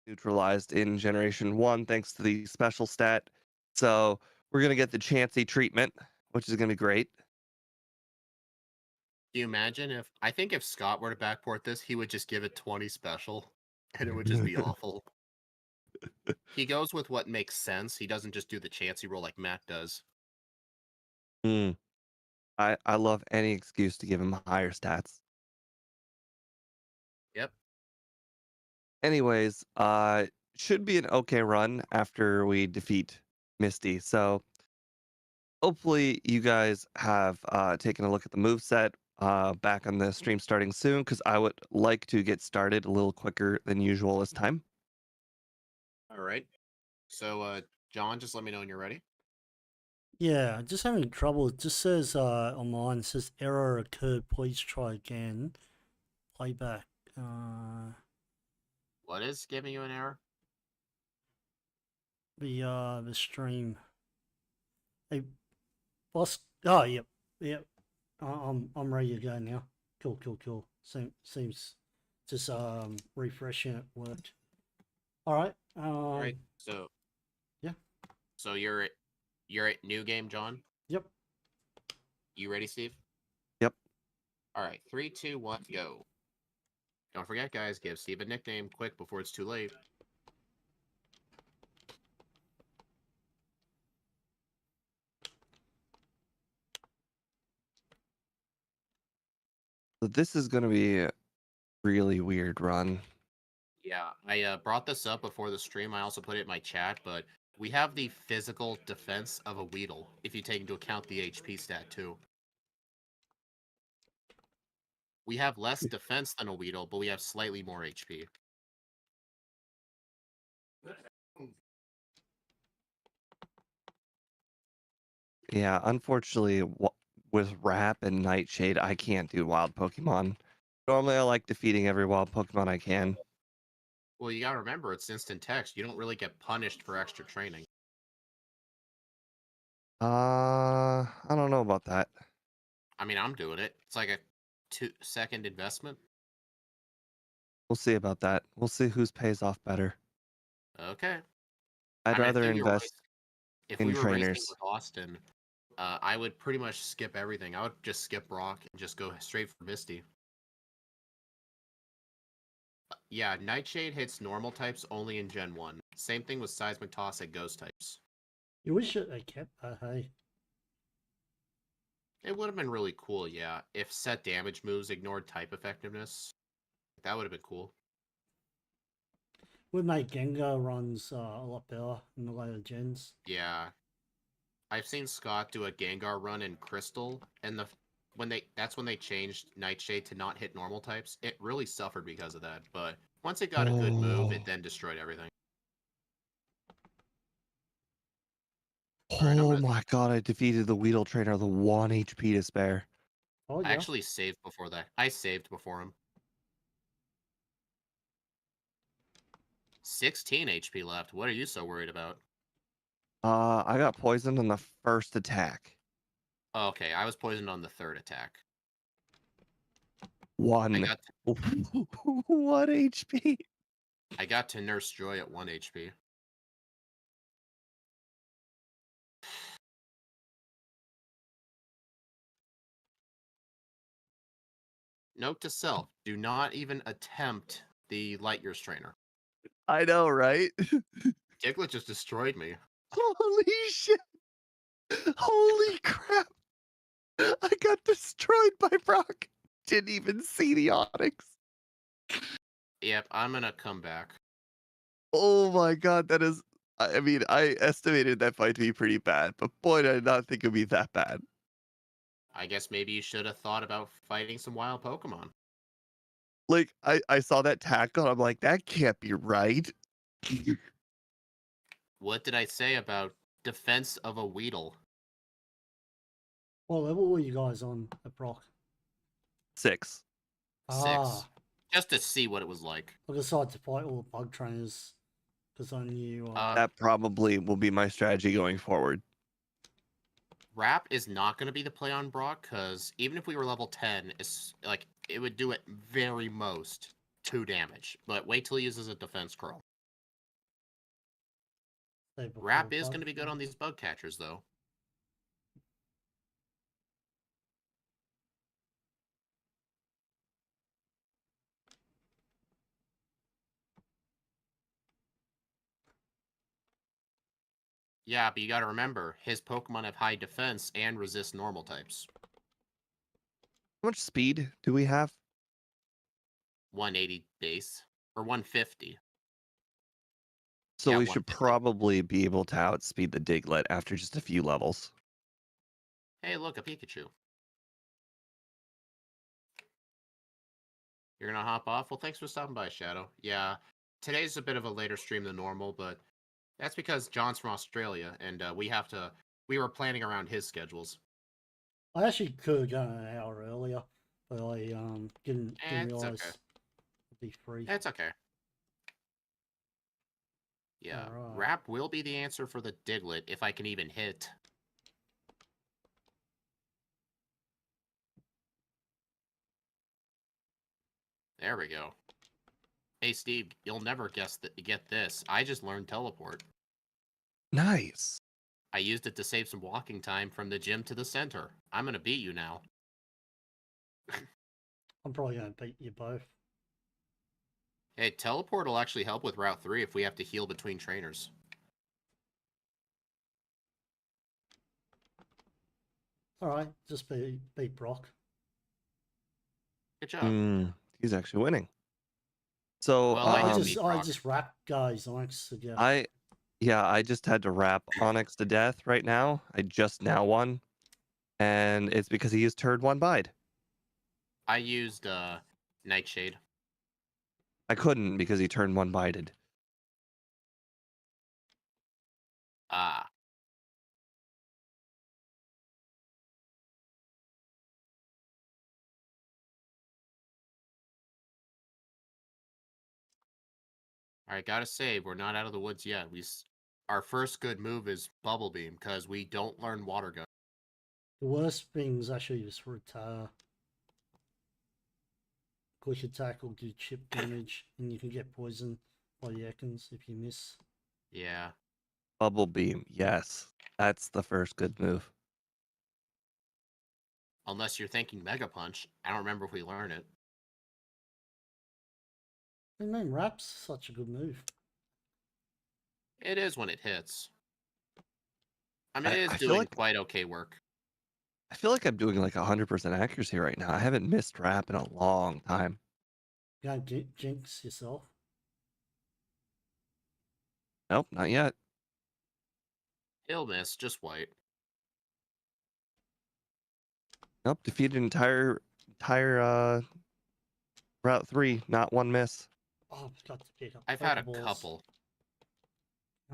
neutralized in Generation 1 thanks to the special stat. So we're going to get the Chansey treatment, which is going to be great. Do you imagine I think if Scott were to backport this, he would just give it 20 special, and it would just be awful. He goes with what makes sense. He doesn't just do the chancy roll like Matt does. Mm. I love any excuse to give him higher stats. Yep. Anyways, should be an okay run after we defeat Misty. So hopefully you guys have taken a look at the move set back on the stream starting soon because I would like to get started a little quicker than usual this time. All right. So, John, just let me know when you're ready. Yeah, just having trouble. It just says on mine, it says error occurred. Please try again. Playback. What is giving you an error? The stream. Hey, boss. Oh, yep, yep. I'm ready to go now. Cool. Seems just refreshing it worked. All right. All right. So, yeah. So you're at new game, John. Yep. You ready, Steve? Yep. All right. 3, 2, 1, go. Don't forget, guys. Give Steve a nickname quick before it's too late. So this is going to be a really weird run. Yeah, I brought this up before the stream. I also put it in my chat, but we have the physical defense of a Weedle, if you take into account the HP stat, too. We have less defense than a Weedle, but we have slightly more HP. Yeah, unfortunately, with Wrap and Nightshade, I can't do wild Pokemon. Normally, I like defeating every wild Pokemon I can. Well, you gotta remember, it's instant text. You don't really get punished for extra training. I don't know about that. I mean, I'm doing it. It's like a 2-second investment. We'll see about that. We'll see whose pays off better. Okay. I'd I mean, rather invest if in we were racing trainers. with Austin, I would pretty much skip everything. I would just skip Brock and just go straight for Misty. Yeah, Nightshade hits normal types only in Gen 1. Same thing with Seismic Toss at Ghost types. You wish they kept that, hey? It would have been really cool, yeah, if set damage moves ignored type effectiveness. That would have been cool. Would make Gengar runs a lot better in the later gens. Yeah. I've seen Scott do a Gengar run in Crystal, and that's when they changed Nightshade to not hit normal types. It really suffered because of that, but once it got a good move, it then destroyed everything. Alright, Oh my god, I defeated the Weedle trainer, the 1 HP to spare. Oh, yeah. I actually saved before that. I saved before him. 16 HP left. What are you so worried about? I got poisoned on the first attack. Oh, okay, I was poisoned on the third attack. 1. 1 HP. I got to Nurse Joy at 1 HP. Note to self, do not even attempt the Light Years trainer. I know, right? Diglett just destroyed me. Holy shit. Holy crap. I got destroyed by Brock. Didn't even see the Onyx. Yep, I'm gonna come back. Oh my god, that is. I mean, I estimated that fight to be pretty bad, but boy, did I not think it would be that bad. I guess maybe you should have thought about fighting some wild Pokemon. Like, I saw that tackle, and I'm like, that can't be right. What did I say about defense of a Weedle? What level were you guys on at Brock? 6. 6. Just to see what it was like. I decided to fight all the bug trainers because I knew. That probably will be my strategy going forward. Wrap is not going to be the play on Brock because even if we were level 10, it's like it would do at very most 2 damage. But wait till he uses a defense curl. Day before Rap is bug. going to be good on these bug catchers, though. Yeah, but you got to remember, his Pokemon have high defense and resist normal types. How much speed do we have? 180 base. Or 150. So Yeah, we should 150. probably be able to outspeed the Diglett after just a few levels. Hey, look, a Pikachu. You're gonna hop off? Well, thanks for stopping by, Shadow. Yeah, today's a bit of a later stream than normal, but that's because John's from Australia, and we were planning around his schedules. I actually could have gone an hour earlier, but I didn't It's okay. realize it'd be free. It's okay. Yeah, Alright. Rap will be the answer for the Diglett, if I can even hit. There we go. Hey, Steve, you'll never get this. I just learned Teleport. Nice. I used it to save some walking time from the gym to the center. I'm gonna beat you now. I'm probably gonna beat you both. Hey, Teleport will actually help with Route 3 if we have to heal between trainers. Alright, just beat Brock. Good job. He's actually winning. So Well, I I didn't just beat I Brock. just wrap guys Onyx together. I just had to wrap Onyx to death right now. I just now won. And it's because he used turd one bide. I used Nightshade. I couldn't because he turned one bided. Ah. Alright, gotta say, we're not out of the woods yet. Our first good move is Bubble Beam, because we don't learn Water Gun. The worst thing is actually just retire. Quick attack will do chip damage, and you can get poisoned by the Ekans if you miss. Yeah. Bubble beam. Yes. That's the first good move. Unless you're thinking Mega Punch. I don't remember if we learn it. I mean, Rap's such a good move. It is when it hits. I mean, I, it is I feel doing like quite okay work. I feel like I'm doing like 100% accuracy right now. I haven't missed rap in a long time. You can't jinx yourself. Nope, not yet. He'll miss, just white. Nope, defeated entire Route 3, not one miss. Oh, I forgot to pick up I've had a Pokeballs. couple.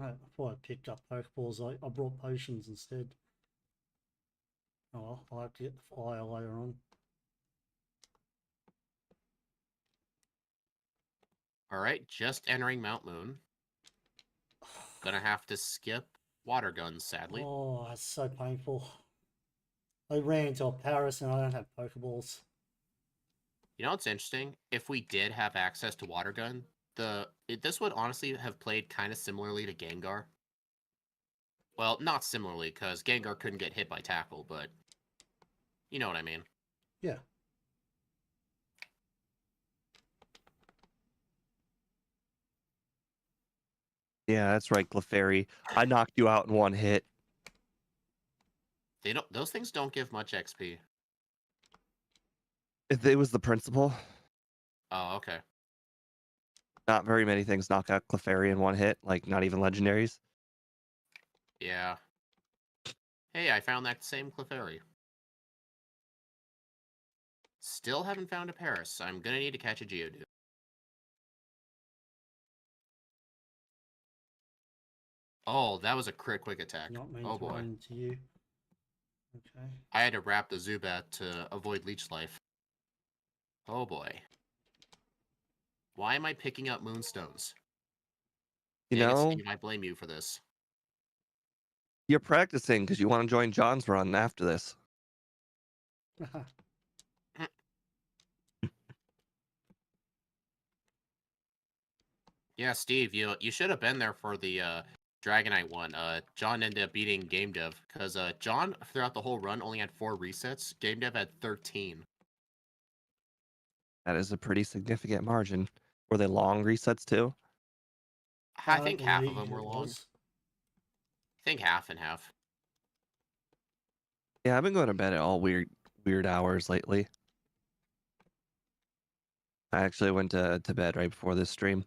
I thought I picked up Pokeballs. I brought potions instead. Oh well, I'll have to get the flyer later on. Alright, just entering Mount Moon. Gonna have to skip Water Guns, sadly. Oh, that's so painful. I ran into a Paris and I don't have Pokeballs. You know what's interesting? If we did have access to Water Gun, this would honestly have played kind of similarly to Gengar. Well, not similarly, because Gengar couldn't get hit by Tackle, but you know what I mean. Yeah. Yeah, that's right, Clefairy. I knocked you out in one hit. Those things don't give much XP. It was the principle. Oh, okay. Not very many things knock out Clefairy in one hit, like not even legendaries. Yeah. Hey, I found that same Clefairy. Still haven't found a Paris. I'm gonna need to catch a Geodude. Oh, that was a crit quick attack. Not mean Oh to run boy. into you. Okay. I had to wrap the Zubat to avoid Leech Life. Oh boy. Why am I picking up Moonstones? You Dang it, know, Steve, I blame you for this. you're practicing because you want to join John's run after this. Yeah, Steve, you should have been there for the Dragonite won. John ended up beating Game Dev because John throughout the whole run only had 4 resets. Game Dev had 13. That is a pretty significant margin. Were they long resets too? I I think half of believe them were it long. was. I think half and half. Yeah, I've been going to bed at all weird hours lately. I actually went to bed right before this stream.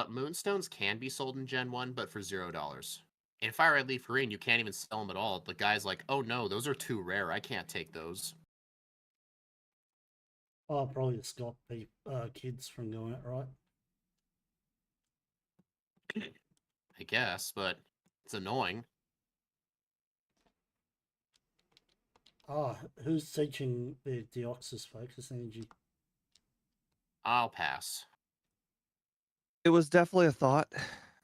Moonstones can be sold in Gen 1, but for $0. In Fire Red Leaf Green, you can't even sell them at all. The guy's like, oh no, those are too rare. I can't take those. Oh, probably to stop kids from doing it, right? I guess, but it's annoying. Oh, who's teaching the Deoxys focus energy? I'll pass. It was definitely a thought,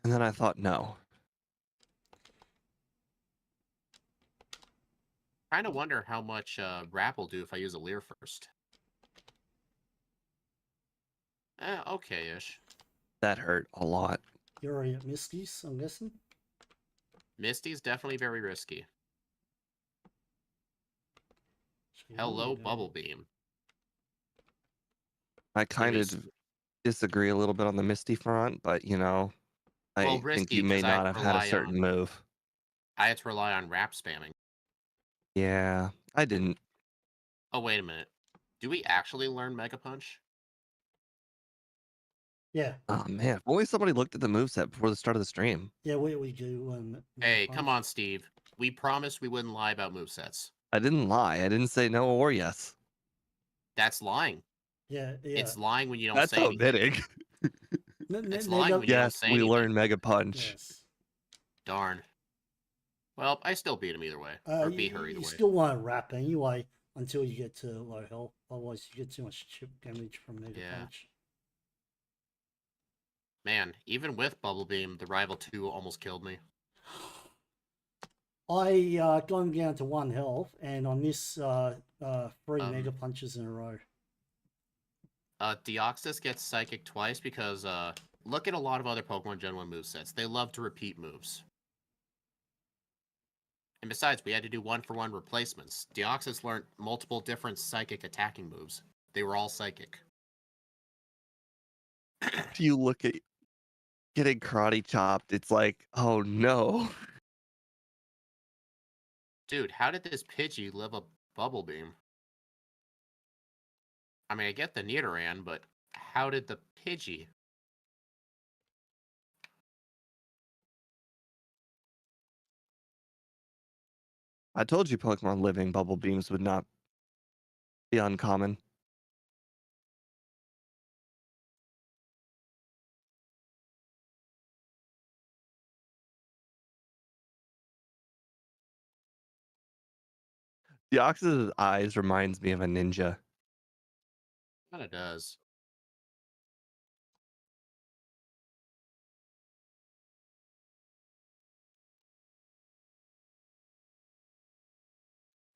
and then I thought no. Kind of wonder how much Wrap will do if I use a Leer first. Okay-ish. That hurt a lot. You're already at Misty's, I'm guessing? Misty's definitely very risky. Gee, I'm Hello, gonna go- Bubble Beam. I It's gonna kind be of disagree a little bit on the Misty front, but well I think risky you may because I had not to have had a rely certain on move. Wrap spamming. Yeah, I didn't. Oh wait a minute. Do we actually learn Mega Punch? Yeah, Oh man, if only somebody looked at the moveset before the start of the stream. yeah, we do. Hey, come on, Steve. We promised we wouldn't lie about movesets. I didn't lie. I didn't say no or yes. That's lying. Yeah, yeah. It's lying when you don't That's say anything. omitting. It's lying when you don't Yes, say we anything. learned Mega Punch. Yes. Darn. Well, I still beat him either way. Or beat her either You way. still want to wrap anyway until you get to low health. Otherwise, you get too much chip damage from Mega Yeah. Punch. Man, even with Bubble Beam, the Rival 2 almost killed me. I gone down to 1 health, and I miss 3 Mega Punches in a row. Deoxys gets Psychic twice because, look at a lot of other Pokemon Gen 1 movesets. They love to repeat moves. And besides, we had to do 1-for-1 replacements. Deoxys learned multiple different Psychic attacking moves. They were all Psychic. If you look at getting karate chopped, it's like, oh no. Dude, how did this Pidgey live a Bubble Beam? I mean, I get the Nidoran, but how did the Pidgey? I told you Pokemon living bubble beams would not be uncommon. Deoxys' eyes reminds me of a ninja. Kinda does.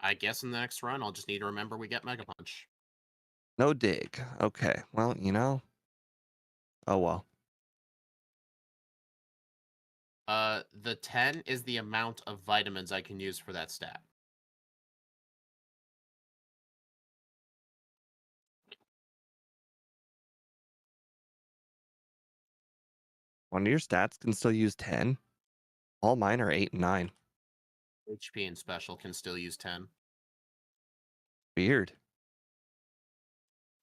I guess in the next run, I'll just need to remember we get Mega Punch. No dig. Okay. Well, Oh well. The 10 is the amount of vitamins I can use for that stat. One of your stats can still use 10. All mine are 8 and 9. HP and Special can still use 10. Weird.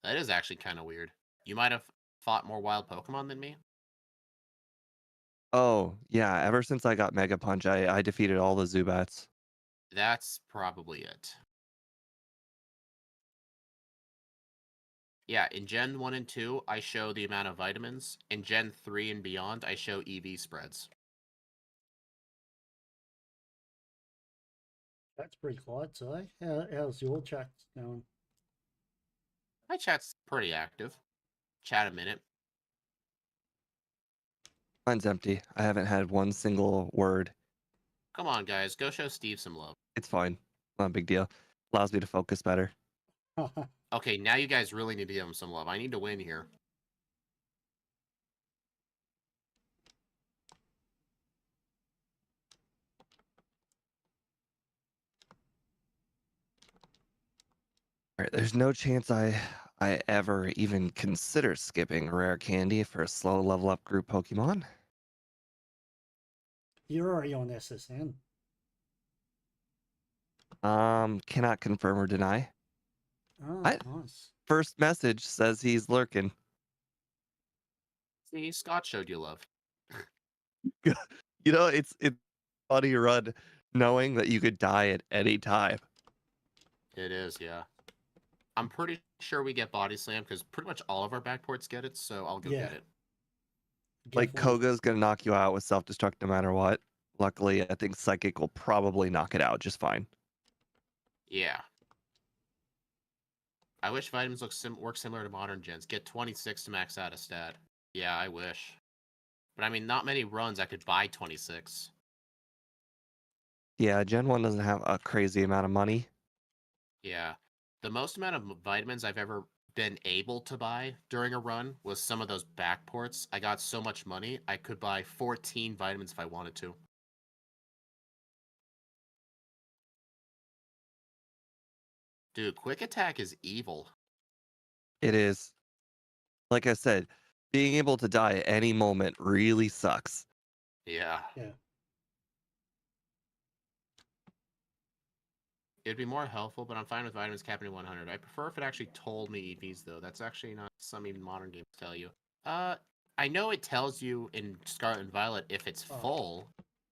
That is actually kind of weird. You might have fought more wild Pokemon than me? Oh, yeah. Ever since I got Mega Punch, I defeated all the Zubats. That's probably it. Yeah, in Gen 1 and 2, I show the amount of vitamins. In Gen 3 and beyond, I show EV spreads. That's pretty quiet today. How's your chat going? My chat's pretty active. Chat a minute. Mine's empty. I haven't had one single word. Come on, guys, go show Steve some love. It's fine. Not a big deal. Allows me to focus better. Okay, now you guys really need to give him some love. I need to win here. Right, there's no chance I ever even consider skipping rare candy for a slow level up group Pokemon. You're already on SSN. Cannot confirm or deny. Oh, I nice. first message says he's lurking. See, Scott showed you love. You know, it's funny run knowing that you could die at any time. It is, yeah. I'm pretty sure we get body slam because pretty much all of our backports get it, so I'll go Yeah. get it. Like Definitely. Koga's gonna knock you out with self destruct no matter what. Luckily, I think Psychic will probably knock it out just fine. Yeah. I wish vitamins work similar to modern gens. Get 26 to max out a stat. Yeah, I wish. But I mean, not many runs I could buy 26. Yeah, Gen 1 doesn't have a crazy amount of money. Yeah. The most amount of vitamins I've ever been able to buy during a run was some of those backports. I got so much money, I could buy 14 vitamins if I wanted to. Dude, quick attack is evil. It is, like I said, being able to die at any moment really sucks. Yeah. Yeah. It'd be more helpful, but I'm fine with vitamins capping at 100. I prefer if it actually told me EVs, though. That's actually not some even modern games tell you. Uh, I know it tells you in Scarlet and Violet if it's Oh, full,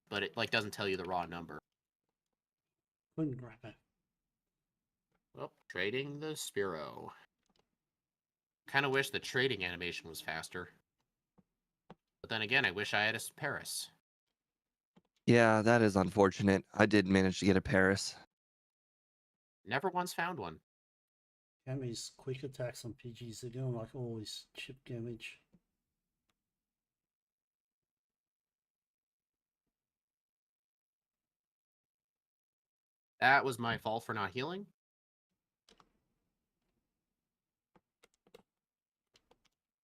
but it like doesn't tell you the raw number. couldn't grab it. Well, trading the Spearow. Kind of wish the trading animation was faster. But then again, I wish I had a Paris. Yeah, that is unfortunate. I did manage to get a Paris. Never once found one. Gammy's quick attacks on Pidgeys are doing like all this chip damage. That was my fault for not healing.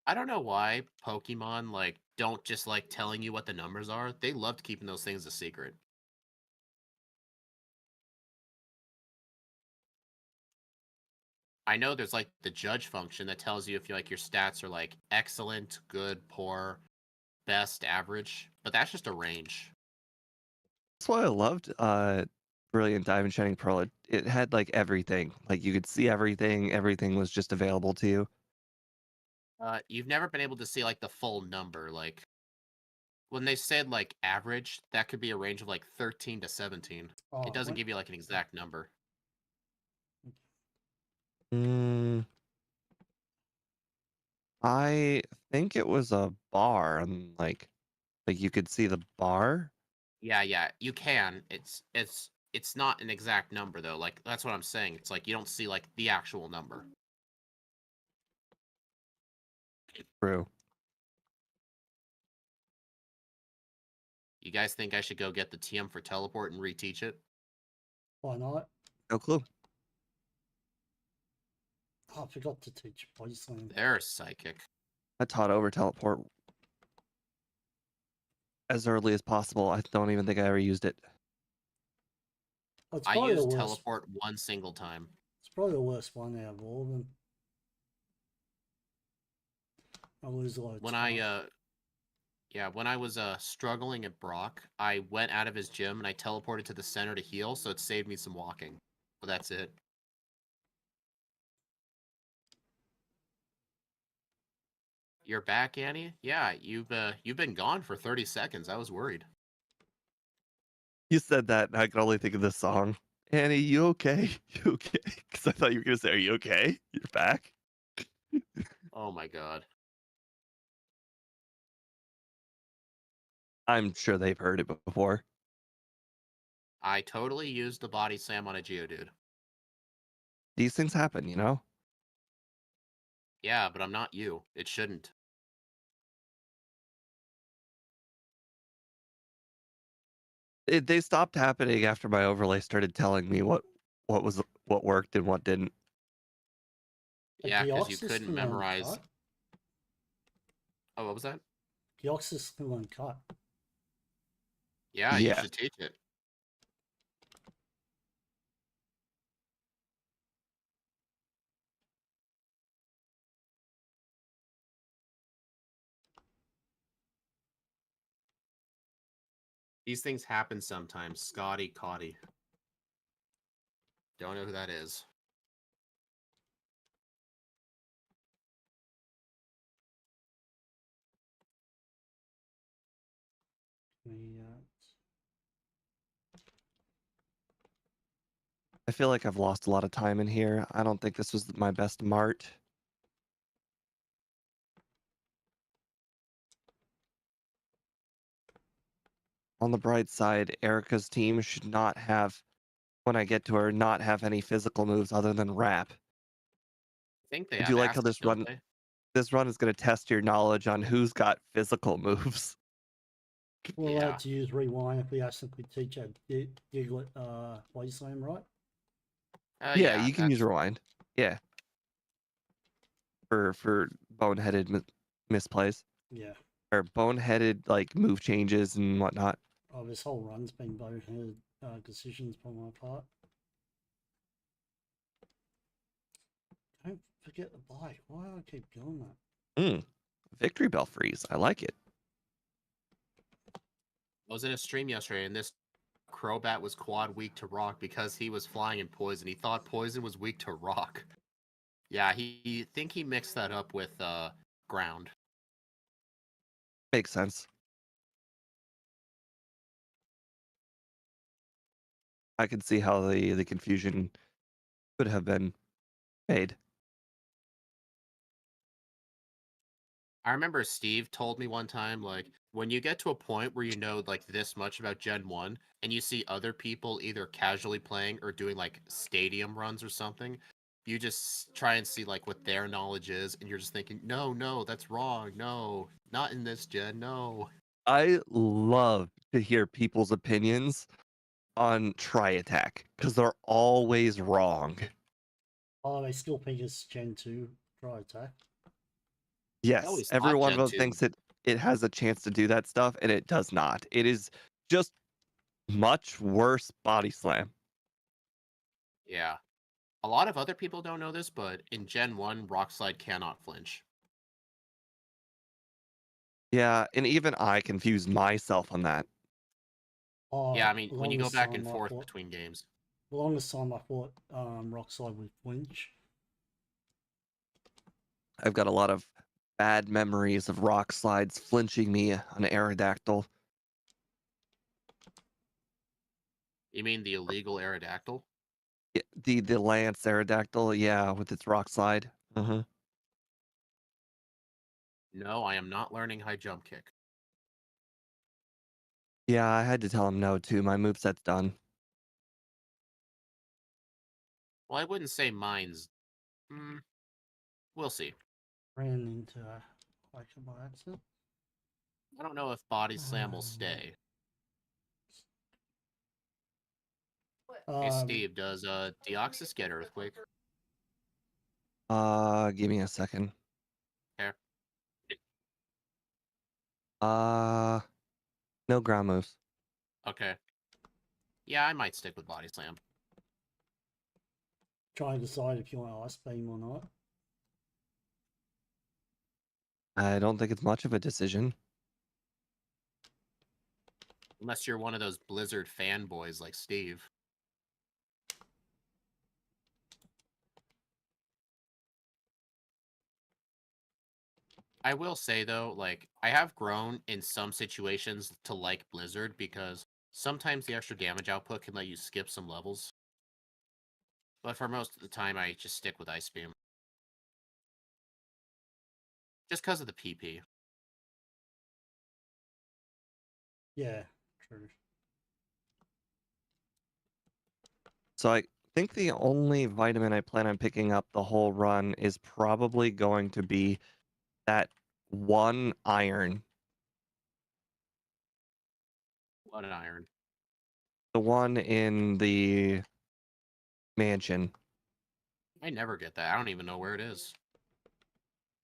I don't know why Pokemon like don't just like telling you what the numbers are. They loved keeping those things a secret. I know there's like the judge function that tells you if you like your stats are like excellent, good, poor, best, average, but that's just a range. That's why I loved Brilliant Diamond Shining Pearl. It had like everything. Like you could see everything. Everything was just available to you. You've never been able to see like the full number. Like when they said like average, that could be a range of like 13 to 17. It Oh, doesn't what? give you like an exact number. Mm, I think it was a bar, and like you could see the bar. Yeah, yeah, you can. It's not an exact number though. Like that's what I'm saying. It's like you don't see like the actual number. True. You guys think I should go get the TM for teleport and reteach it? Why not? No clue. Oh, I forgot to teach Body Slam. There's psychic. I taught over teleport as early as possible. I don't even think I ever used it. Oh, it's I probably the used worst. teleport one single time. It's probably the worst one out of all of them. I lose a lot of When time. when I was struggling at Brock, I went out of his gym and I teleported to the center to heal, so it saved me some walking. But that's it. You're back, Annie? Yeah, you've been gone for 30 seconds. I was worried. You said that, and I could only think of this song. Annie, you okay? You okay? Because I thought you were gonna say, "Are you okay? You're back." Oh my god. I'm sure they've heard it before. I totally used the body slam on a Geodude. These things happen, you know. Yeah, but I'm not you. It shouldn't. They stopped happening after my overlay started telling me what worked and what didn't. A Yeah, because you Deoxys couldn't can learn memorize. cut. Oh, what was that? Deoxys can learn cut. Yeah, you Yeah, should teach it. These things happen sometimes. Scotty Cotty. Don't know who that is. Me, I feel like I've lost a lot of time in here. I don't think this was my best mart. On the bright side, Erica's team should not have, when I get to her, not have any physical moves other than rap. I think they I do have like how acid, don't they? this run is going to test your knowledge on who's got physical moves. we're Yeah. allowed to use rewind if we accidentally teach our Diglett body slam, right? Yeah, you can use that's rewind. Yeah, for boneheaded misplays Yeah. or boneheaded like move changes and whatnot. Oh, this whole run's been boneheaded decisions on my part. Don't forget the bike. Why do I keep doing that? Victory bell freeze. I like it. I was in a stream yesterday, and this Crobat was quad weak to rock because he was flying in poison. He thought poison was weak to rock. Yeah, he think he mixed that up with ground. Makes sense. I can see how the confusion could have been made. I remember Steve told me one time, like, when you get to a point where you know like this much about Gen 1 and you see other people either casually playing or doing like stadium runs or something, you just try and see like what their knowledge is, and you're just thinking, no, that's wrong. No, not in this gen, no. I love to hear people's opinions on try attack because they're always wrong. Oh, they still think it's Gen 2 dry attack. I Yes, always every thought one of Gen them 2. thinks it has a chance to do that stuff, and it does not. It is just much worse body slam. Yeah. A lot of other people don't know this, but in Gen 1, Rock Slide cannot flinch. Yeah, and even I confused myself on that. Oh, Yeah, I mean, the when you go longest back and time I forth thought, between games. the longest time I thought Rockside would flinch. I've got a lot of bad memories of rock slides flinching me on Aerodactyl. You mean the illegal Aerodactyl? The Lance Aerodactyl, yeah, with its rock slide. No, I am not learning high jump kick. Yeah, I had to tell him no too. My moveset's done. Well, I wouldn't say mine's. Hmm, we'll see. Ran into a like by accident. I don't know if Body Slam will stay. Hey, Steve, does Deoxys get Earthquake? Give me a second. Here. No ground moves. Okay. Yeah, I might stick with Body Slam. Try to decide if you want Ice Beam or not. I don't think it's much of a decision. Unless you're one of those Blizzard fanboys like Steve. I will say though, like, I have grown in some situations to like Blizzard because sometimes the extra damage output can let you skip some levels. But for most of the time, I just stick with Ice Beam. Just because of the PP. Yeah, true. So I think the only vitamin I plan on picking up the whole run is probably going to be that one iron. What an iron. The one in the mansion. I never get that. I don't even know where it is.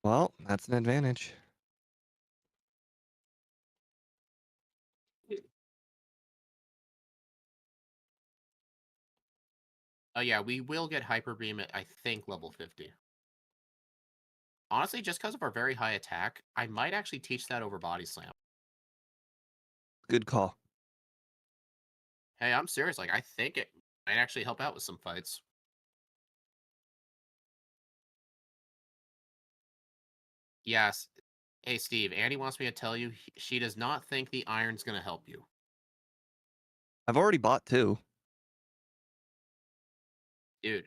Well, that's an advantage. Oh yeah, we will get Hyper Beam at, I think, level 50. Honestly, just because of our very high attack, I might actually teach that over Body Slam. Good call. Hey, I'm serious. Like, I think it might actually help out with some fights. Yes. Hey, Steve, Annie wants me to tell you she does not think the iron's going to help you. I've already bought 2. Dude,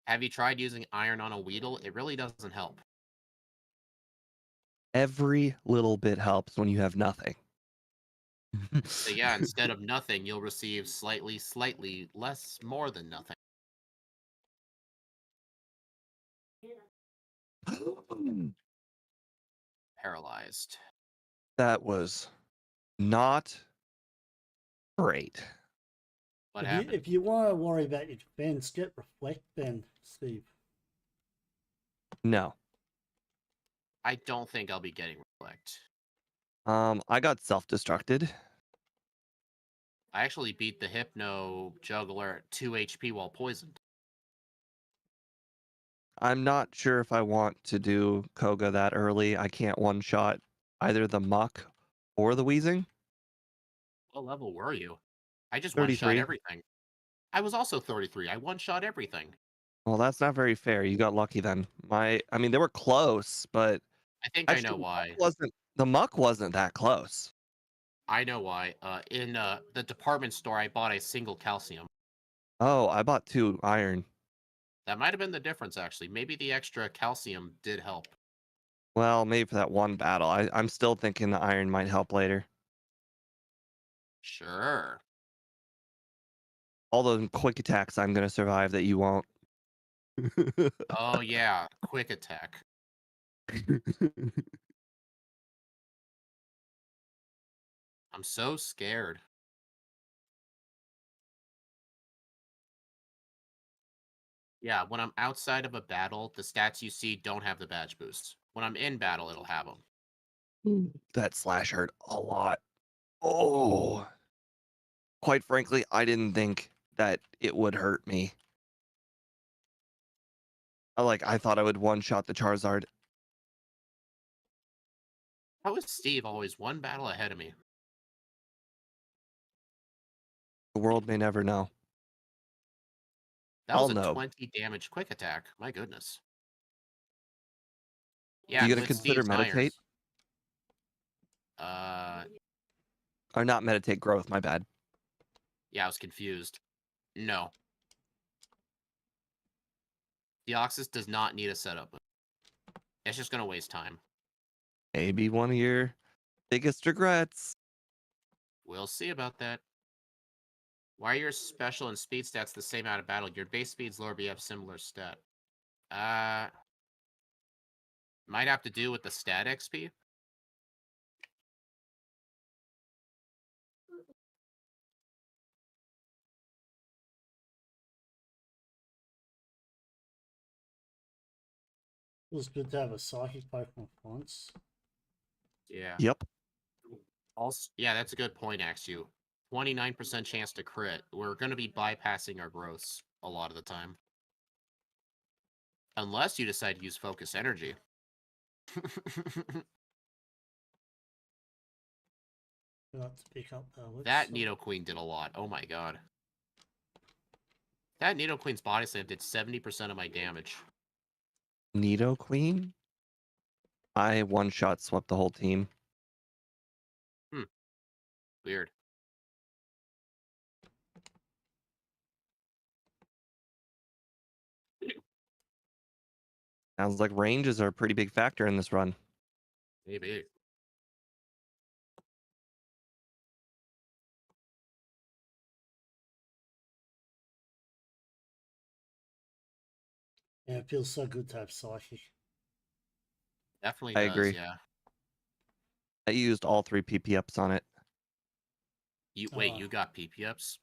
have you tried using iron on a Weedle? It really doesn't help. Every little bit helps when you have nothing. So yeah, instead of nothing, you'll receive slightly less, more than nothing. Paralyzed. That was not great. What If you happened? if you want to worry about your defense, get reflect then, Steve. No. I don't think I'll be getting reflect. I got self-destructed. I actually beat the Hypno Juggler at 2 HP while poisoned. I'm not sure if I want to do Koga that early. I can't one-shot either the Muck or the Wheezing. What level were you? I just one-shot 33. everything. I was also 33. I one-shot everything. Well, that's not very fair. You got lucky then. I mean, they were close, but I think I know actually why. The Muck wasn't that close. I know why. In the department store, I bought a single calcium. Oh, I bought 2 iron. That might have been the difference, actually. Maybe the extra calcium did help. Well, maybe for that one battle. I'm still thinking the iron might help later. Sure. All those quick attacks I'm gonna survive that you won't. Oh, yeah. Quick attack. I'm so scared. Yeah, when I'm outside of a battle, the stats you see don't have the badge boost. When I'm in battle, it'll have them. That slash hurt a lot. Oh, quite frankly, I didn't think that it would hurt me. I thought I would one shot the Charizard. How is Steve always one battle ahead of me? The world may never know. That I'll was a know. 20 damage quick attack. My goodness. Are Yeah, you and gonna with consider Steve's iron. meditate Uh, or not meditate growth? My bad. yeah, I was confused. No. Deoxys does not need a setup. It's just gonna waste time. Maybe one of your biggest regrets. We'll see about that. Why are your special and speed stats the same out of battle? Your base speed's lower, but you have similar stat. Uh, might have to do with the stat XP. It was good to have a psychic Pokemon for once. Yeah. Yep. Also, yeah, that's a good point, Axu. 29% chance to crit. We're going to be bypassing our growths a lot of the time. Unless you decide to use focus energy. Got to pick up That Alex. Nidoqueen did a lot. Oh my god. That Nidoqueen's body slam did 70% of my damage. Nidoqueen. I one shot swept the whole team. Weird. Sounds like ranges are a pretty big factor in this run. Maybe. Yeah, it feels so good to have psychic. Definitely I does, agree. yeah. I used all 3 PP ups on it. Wait, Oh. you got PP ups?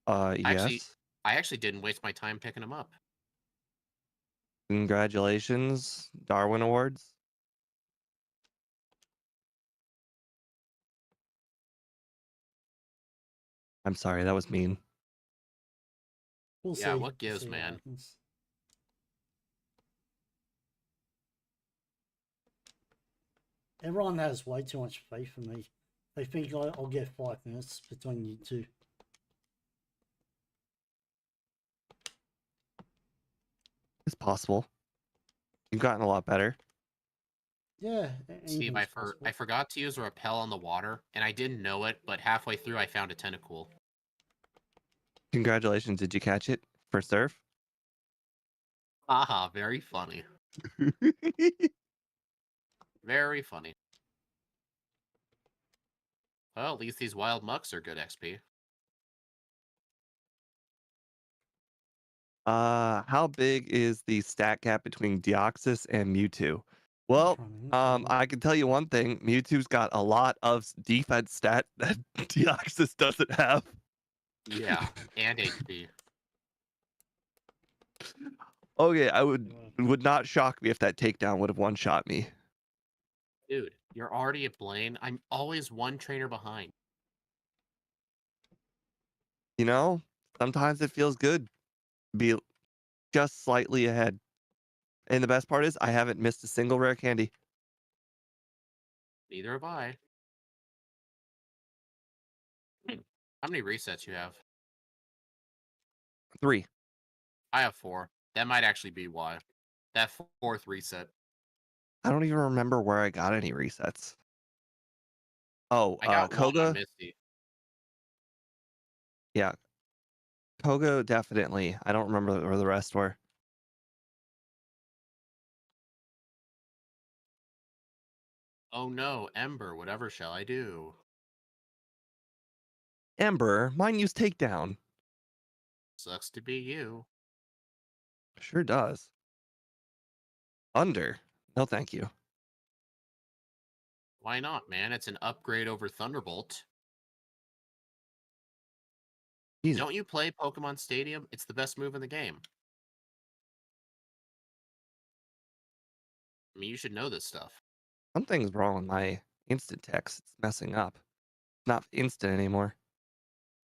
Actually, Yes. I actually didn't waste my time picking them up. Congratulations, Darwin Awards. I'm sorry, that was mean. We'll Yeah, see. what We'll gives, see what man? happens. Everyone has way too much faith in me. They think I'll get 5 minutes between you two. It's possible. You've gotten a lot better. Yeah, Steve, anything's possible. I forgot to use a rappel on the water, and I didn't know it, but halfway through I found a tentacle. Congratulations. Did you catch it for surf? Haha, very funny. Very funny. Well, at least these wild mucks are good XP. How big is the stat gap between Deoxys and Mewtwo? Just Well, running into one. I can tell you one thing. Mewtwo's got a lot of defense stat that Deoxys doesn't have. Yeah, and HP. Okay, I Yeah. would not shock me if that takedown would have one-shot me. Dude, you're already at Blaine. I'm always one trainer behind. You know, sometimes it feels good to be just slightly ahead. And the best part is I haven't missed a single rare candy. Neither have I. How many resets you have? 3. I have 4. That might actually be why. That fourth reset. I don't even remember where I got any resets. Oh, I got one on Koga? Misty. Yeah, Koga definitely. I don't remember where the rest were. Oh no, Ember, whatever shall I do? Ember, mine used takedown. Sucks to be you. Sure does. Under. No, thank you. Why not, man? It's an upgrade over Thunderbolt. Jesus. Don't you play Pokemon Stadium? It's the best move in the game. I mean, you should know this stuff. Something's wrong with my instant text. It's messing up. Not instant anymore.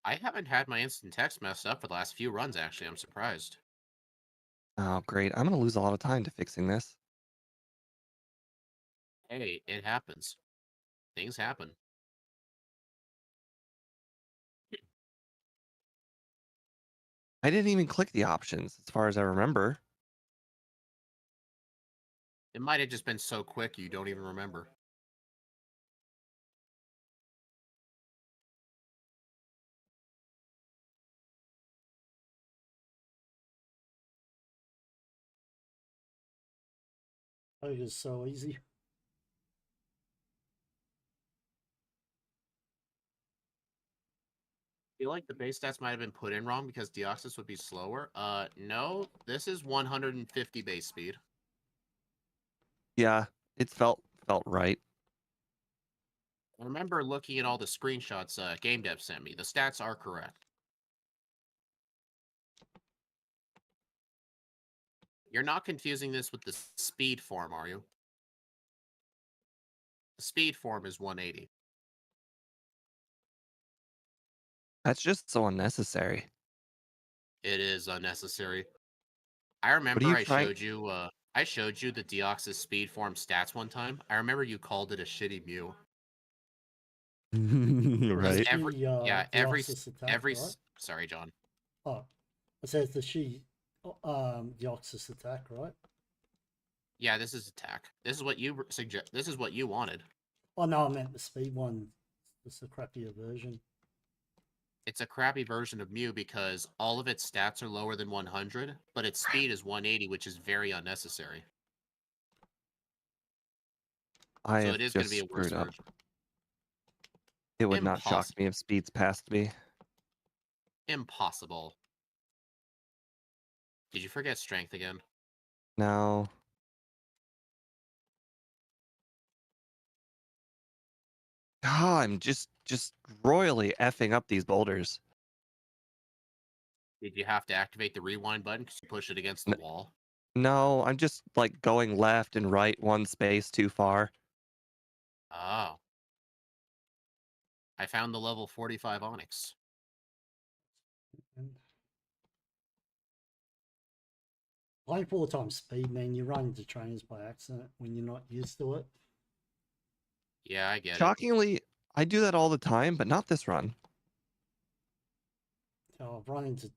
I haven't had my instant text messed up for the last few runs, actually. I'm surprised. Oh, great. I'm going to lose a lot of time to fixing this. Hey, it happens. Things happen. I didn't even click the options as far as I remember. It might have just been so quick you don't even remember. Oh, it's so easy. I feel like the base stats might have been put in wrong because Deoxys would be slower. No, this is 150 base speed. Yeah, it felt right. I remember looking at all the screenshots Game Dev sent me. The stats are correct. You're not confusing this with the speed form, are you? The speed form is 180. That's just so unnecessary. It is unnecessary. I What are remember you trying? I showed you the Deoxys speed form stats one time. I remember you called it a shitty Mew. Because That's Right? every the yeah, Deoxys attack, right? sorry, John. Oh, it says Deoxys attack, right? Yeah, this is attack. This is what you suggest. This is what you wanted. Oh no, I meant the speed one. It's a crappier version. It's a crappy version of Mew because all of its stats are lower than 100, but its speed is 180, which is very unnecessary. I So have it is going to just be a worse screwed up. version. It would not shock Impossible. me if speeds passed me. Impossible. Did you forget strength again? No. God, I'm just royally effing up these boulders. Did you have to activate the rewind button because you pushed it against the wall? No, I'm just like going left and right one space too far. Oh. I found the level 45 Onyx. And playing 4 times speed, man, you run into trainers by accident when you're not used to it. Yeah, I get it. Shockingly, I do that all the time, but not this run. So I've run into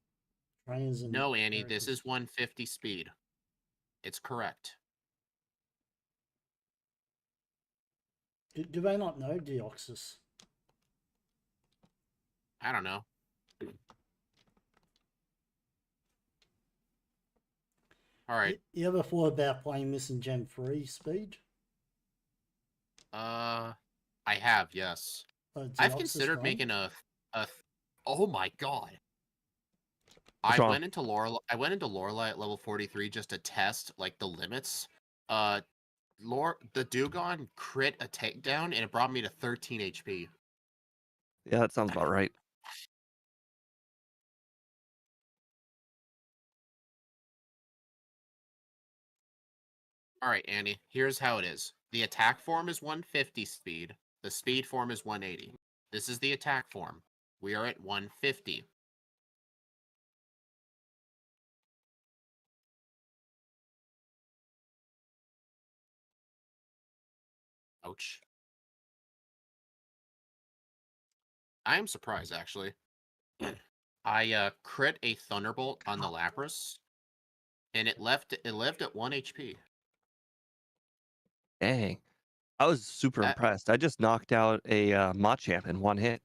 trainers and No, Annie, this characters. is 150 speed. It's correct. Do they not know Deoxys? I don't know. All right. You ever thought about playing this in Gen 3 speed? I have, yes. I've Deoxys considered run? making a. Oh my god! What's wrong? I went into Lorelei at level 43 just to test like the limits. Uh, the Dugong crit a takedown and it brought me to 13 HP. Yeah, that sounds about right. All right, Andy. Here's how it is. The attack form is 150 speed. The speed form is 180. This is the attack form. We are at 150. Ouch. I am surprised, actually. I crit a Thunderbolt on the Lapras, and it lived at 1 HP. Dang. I was super That impressed. I just knocked out a Machamp in one hit.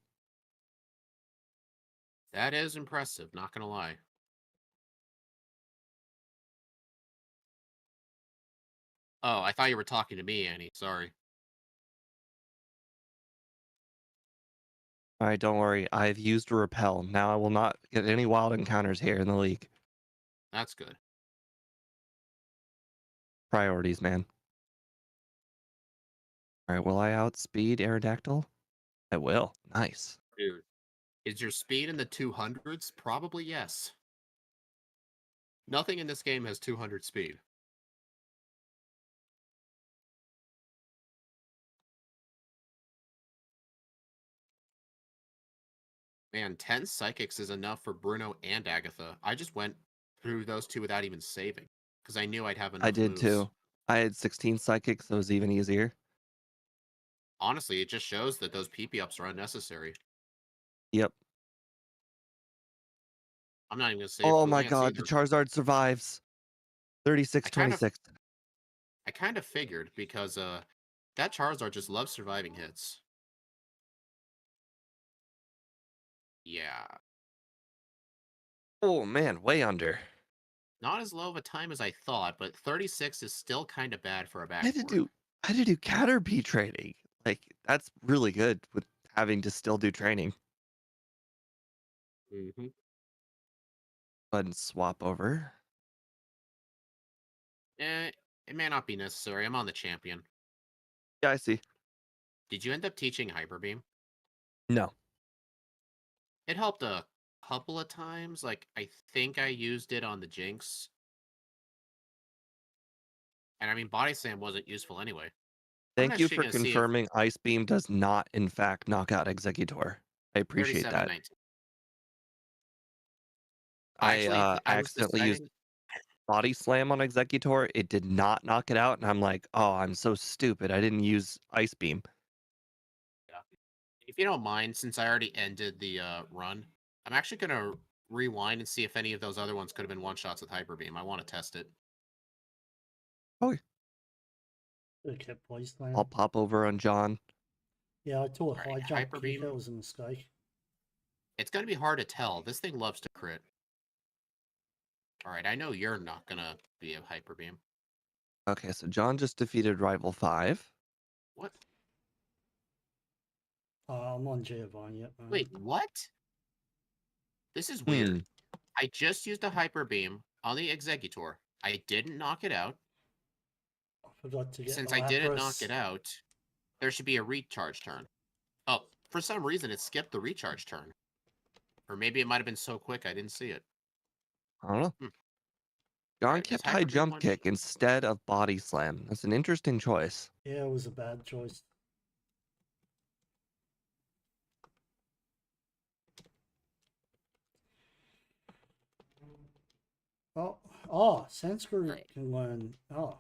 that is impressive, not gonna lie. Oh, I thought you were talking to me, Annie. Sorry. All right, don't worry. I've used a repel. Now I will not get any wild encounters here in the league. That's good. Priorities, man. All right, will I outspeed Aerodactyl? I will. Nice. Dude. Is your speed in the 200s? Probably yes. Nothing in this game has 200 speed. Man, 10 psychics is enough for Bruno and Agatha. I just went through those two without even saving because I knew I'd have I enough did moves. too. I had 16 psychics, so it was even easier. Honestly, it just shows that those PP ups are unnecessary. Yep. I'm not even gonna say it Oh for my Lance god, the either. Charizard survives. I 36-26. kind of figured because that Charizard just loves surviving hits. Yeah. Oh man, way under. Not as low of a time as I thought, but 36 is still kind of bad for a I had to backboard. do I had to do Caterpie training. Like that's really good with having to still do training. Mm-hmm. Go ahead and swap over. It may not be necessary. I'm on the champion. Yeah, I see. Did you end up teaching Hyper Beam? No. It helped a couple of times. Like, I think I used it on the Jinx. And I mean, Body Slam wasn't useful anyway. I'm Thank you actually for going to see if confirming Ice Beam does not in fact knock out Executor. I appreciate that. 37-19. I Actually, I was accidentally used deciding. Body Slam on Executor. It did not knock it out, and I'm like, oh, I'm so stupid. I didn't use Ice Beam. Yeah. If you don't mind, since I already ended the run, I'm actually going to rewind and see if any of those other ones could have been one-shots with Hyper Beam. I want to test it. Oh, It kept place I'll land. pop over on John. Yeah, I thought All right, high jump Hyper kick. That Beam. was a mistake. It's going to be hard to tell. This thing loves to crit. All right, I know you're not going to be a Hyper Beam. Okay, so John just defeated Rival 5. What? I'm on Giovanni yet, man. Wait, what? This is Hmm. weird. I just used a Hyper Beam on the Executor. I didn't knock it out. I forgot to get the Since I didn't knock Lapras. it out, there should be a recharge turn. Oh, for some reason it skipped the recharge turn. Or maybe it might have been so quick I didn't see it. I don't know. Hmm. John Alright, is kept high Hyper Beam jump one kick shot? instead of body slam. That's an interesting choice. Yeah, it was a bad choice. Sanskrit Alright. can learn. Oh,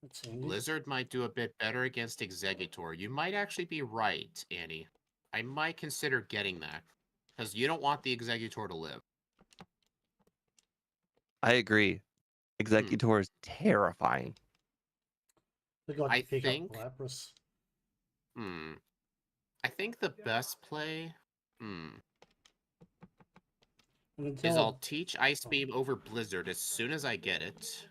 that's handy. Blizzard might do a bit better against Executor. You might actually be right, Annie. I might consider getting that. Because you don't want the Executor to live. I agree. Executor is terrifying. They got I to pick up think. Lapras. Hmm. I think the best play. Hmm. And Is until I'll teach Ice oh, Beam over Blizzard as soon as I get it.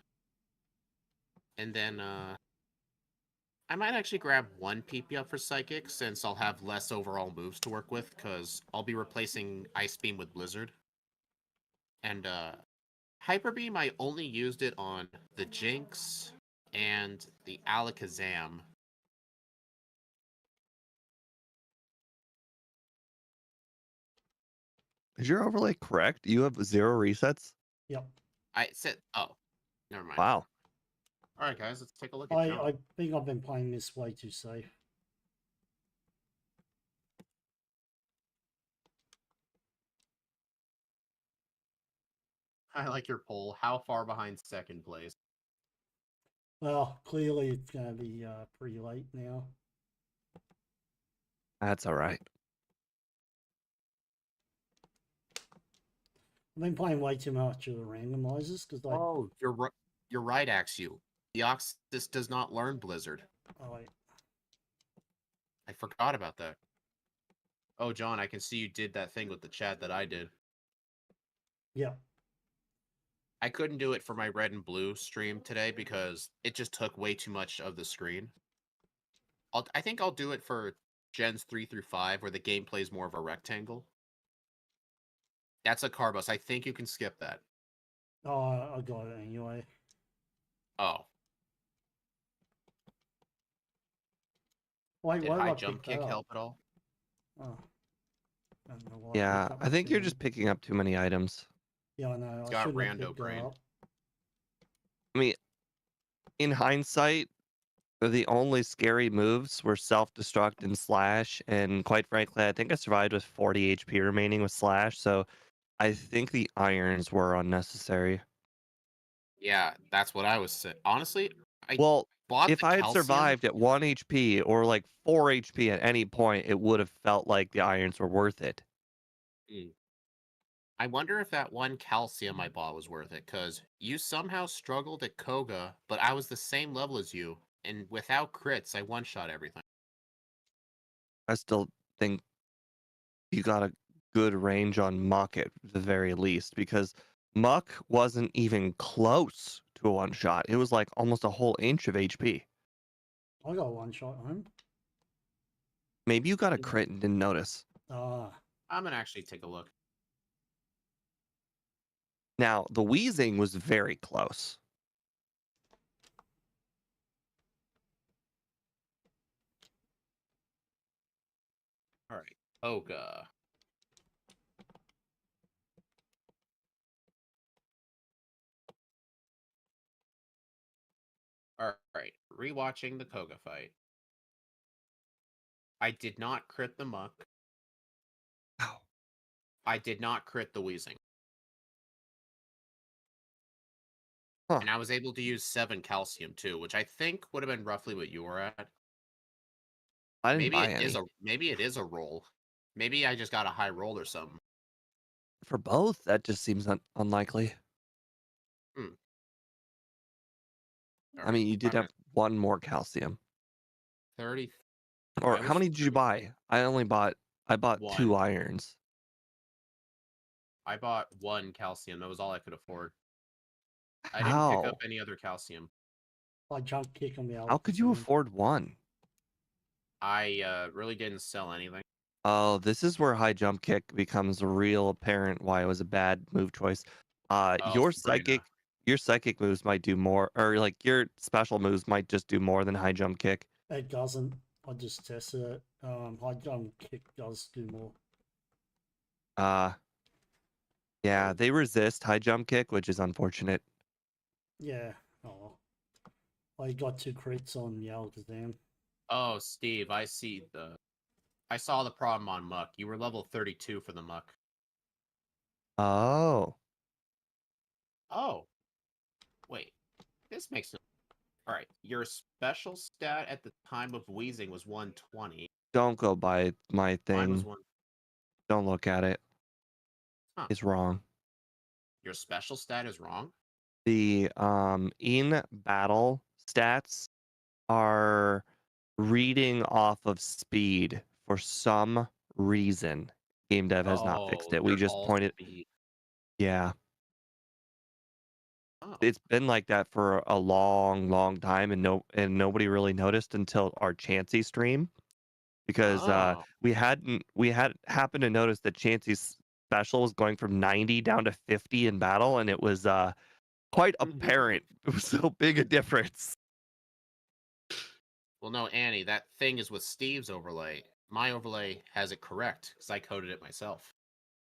And then I might actually grab one PP up for Psychic since I'll have less overall moves to work with because I'll be replacing Ice Beam with Blizzard. And Hyper Beam, I only used it on the Jinx and the Alakazam. Is your overlay correct? You have 0 resets? yep. I said, oh, never mind. Wow. All right, guys, let's take a look at I think I've been playing this way too safe. I like your poll. How far behind second place? Well, clearly it's going to be pretty late now. That's all right. I've been playing way too much of the randomizers because Oh, you're right, Axu. Deoxys does not learn Blizzard. I I forgot about that. Oh, John, I can see you did that thing with the chat that I did. yeah. I couldn't do it for my red and blue stream today because it just took way too much of the screen. I think I'll do it for Gens 3 through 5 where the gameplay is more of a rectangle. That's a Carbos. I think you can skip that. Oh, I got it anyway. Oh. Wait, Did why did high I jump pick that kick up? help at all? Oh, I don't know why I Yeah, picked up I think you're two. just picking up too many items. Yeah, I know. It's I got shouldn't have rando picked brain. that up. I mean, in hindsight, the only scary moves were self-destruct and slash, and quite frankly, I think I survived with 40 HP remaining with slash, so I think the irons were unnecessary. Yeah, that's what I was saying. Honestly, I Well, bought if the I had calcium. survived at 1 HP or like 4 HP at any point, it would have felt like the irons were worth it. Mm. I wonder if that one calcium I bought was worth it, because you somehow struggled at Koga, but I was the same level as you, and without crits, I one-shot everything. I still think you got a good range on Muck at the very least, because Muck wasn't even close to a one shot. It was like almost a whole inch of HP. I got one shot home. Maybe you got a Yeah. crit and didn't notice. Ah, I'm gonna actually take a look. Now, the wheezing was very close. All right, Koga. All right, rewatching the Koga fight. I did not crit the Muck. Ow. I did not crit the Wheezing. Huh. And I was able to use 7 calcium too, which I think would have been roughly what you were at. I didn't buy any. Maybe it is a roll. Maybe I just got a high roll or something. For both, that just seems unlikely. Hmm. All I right, mean, you did I'm have gonna one more calcium. 30. Or I how was many did you buy? I bought 2 1. irons. I bought 1 calcium. That was all I could afford. I didn't pick up How? any other calcium. I jump kick on the How could you Alakazam. afford 1? I really didn't sell anything. Oh, this is where high jump kick becomes real apparent why it was a bad move choice. Oh, Sabrina. Your psychic moves might do more, or like your special moves might just do more than high jump kick. It doesn't. I just tested it. High jump kick does do more. Uh, yeah, Oh. they resist high jump kick, which is unfortunate. Yeah. Oh. I got 2 crits on the Alakazam. Oh, Steve, I saw the problem on Muck. You were level 32 for the Muck. Oh, Oh. Wait. This makes no. All right. Your special stat at the time of Wheezing was 120. don't go by my Mine was thing. 1. Don't look at it. Huh. It's wrong. Your special stat is wrong? The in battle stats are reading off of speed for some reason. Game dev has not fixed Oh, it. We they're just all pointed. speed. Yeah, Oh. it's been like that for a long, long time, and nobody really noticed until our Chansey stream because Oh. we had happened to notice that Chansey's special was going from 90 down to 50 in battle, and it was quite apparent. It was so big a difference. Well, no, Annie, that thing is with Steve's overlay. My overlay has it correct because I coded it myself.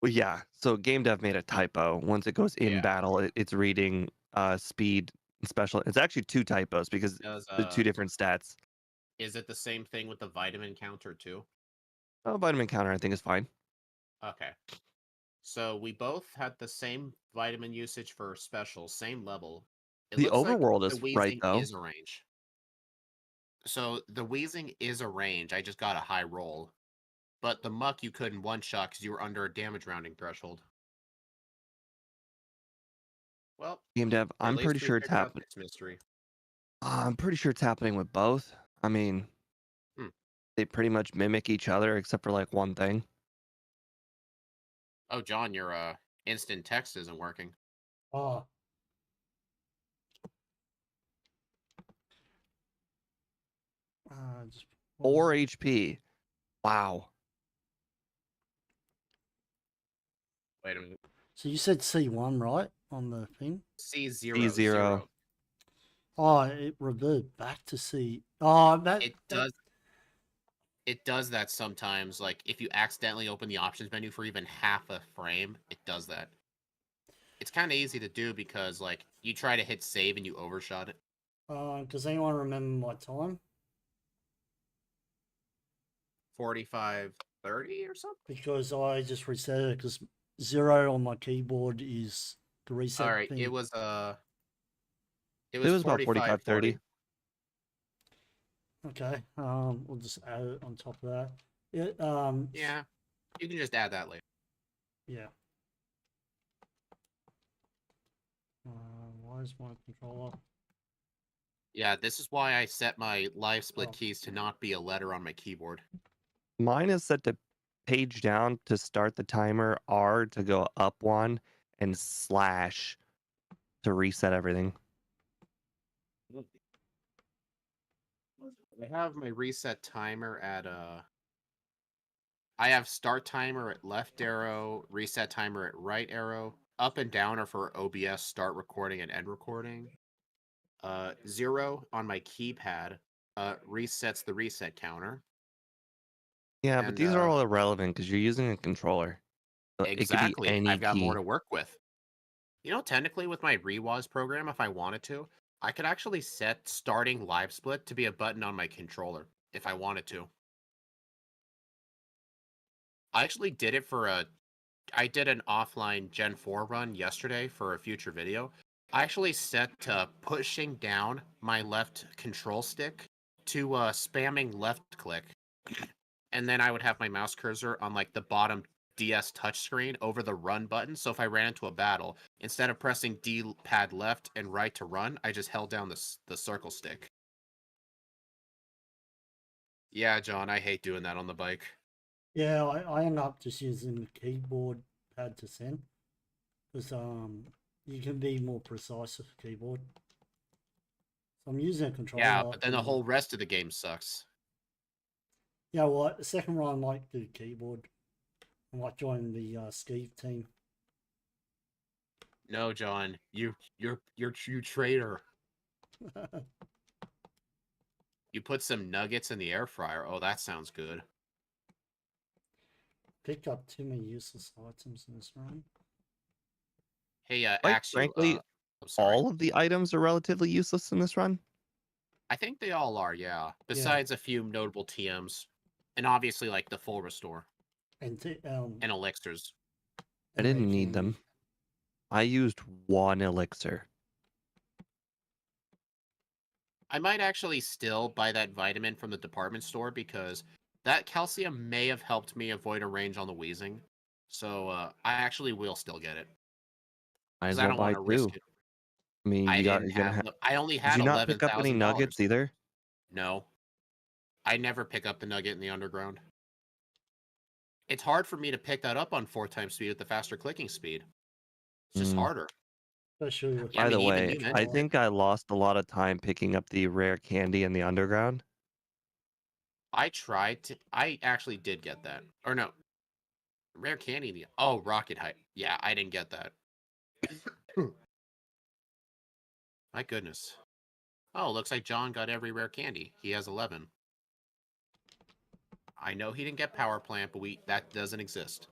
Well, yeah. So game dev made a typo. Once it goes in Yeah. battle, it's reading speed and special. It's actually two typos because Does the two different stats. is it the same thing with the vitamin counter too? Oh, vitamin counter I think is fine. Okay. So we both had the same vitamin usage for special, same level. It The looks like overworld the is right wheezing though. is a range. So the wheezing is a range. I just got a high roll. But the muck you couldn't one shot because you were under a damage rounding threshold. Well, Game dev, at I'm pretty least we sure it's figured out happening. this mystery. I'm pretty sure it's happening with both. I mean, Hmm. they pretty much mimic each other except for like one thing. Oh, John, your instant text isn't working. Oh. Just, 4 HP. Wow. Wait a minute. so you said C1, right? On the thing? C0, C0. 0. Oh, it reverted back to C. Oh, It does. It does that sometimes. Like if you accidentally open the options menu for even half a frame, it does that. It's kind of easy to do because like you try to hit save and you overshot it. Does anyone remember my time? 45:30 or something. Because I just reset it because 0 on my keyboard is the reset All right, thing. it was It was about 45:40. 45:30. Okay, we'll just add it on top of that. It, Yeah, you can just add that later. yeah. Why is my controller? Yeah, this is why I set my live split Oh. keys to not be a letter on my keyboard. Mine is set to page down to start the timer, R to go up one, and slash to reset everything. I have my reset timer at I have start timer at left arrow, reset timer at right arrow. Up and down are for OBS start recording and end recording. 0 on my keypad resets the reset counter. Yeah, but And these are all irrelevant because you're using a controller. So it could be exactly, any I've got more key. to work with. You know, technically with my Rewaz program, if I wanted to, I could actually set starting live split to be a button on my controller if I wanted to. I actually did it for I did an offline Gen 4 run yesterday for a future video. I actually set pushing down my left control stick to spamming left click. And then I would have my mouse cursor on like the bottom DS touchscreen over the run button. So if I ran into a battle, instead of pressing D pad left and right to run, I just held down the circle stick. Yeah, John, I hate doing that on the bike. Yeah, I end up just using the keyboard pad to send. Because you can be more precise with the keyboard. So I'm using a controller. Yeah, but then the whole rest of the game sucks. Yeah, well, the second run, I like the keyboard. I like joining the Steve team. No, John, you traitor. You put some nuggets in the air fryer. Oh, that sounds good. Picked up too many useless items in this run. Hey, Like, Axe, frankly, sorry. all of the items are relatively useless in this run. I think they all are, yeah. Besides a few notable TMs, and obviously like the full restore And and elixirs. I didn't need them. I used one elixir. I might actually still buy that vitamin from the department store because that calcium may have helped me avoid a range on the wheezing. So I actually will still get it. Might Because as I well don't want buy to two. risk it. I mean, I you're didn't gonna have. have. I only Did had you not pick up any $11,000. nuggets either? No, I never pick up the nugget in the underground. It's hard for me to pick that up on 4 times speed with the faster clicking speed. It's just Mm. harder. Especially with Yeah, I By the the mean, even way, you I mentioned it. think I lost a lot of time picking up the rare candy in the underground. I tried to. I actually did get that. Or no, rare candy. Oh, rocket height. Yeah, I didn't get that. My goodness. Oh, looks like John got every rare candy. He has 11. I know he didn't get power plant, but that doesn't exist.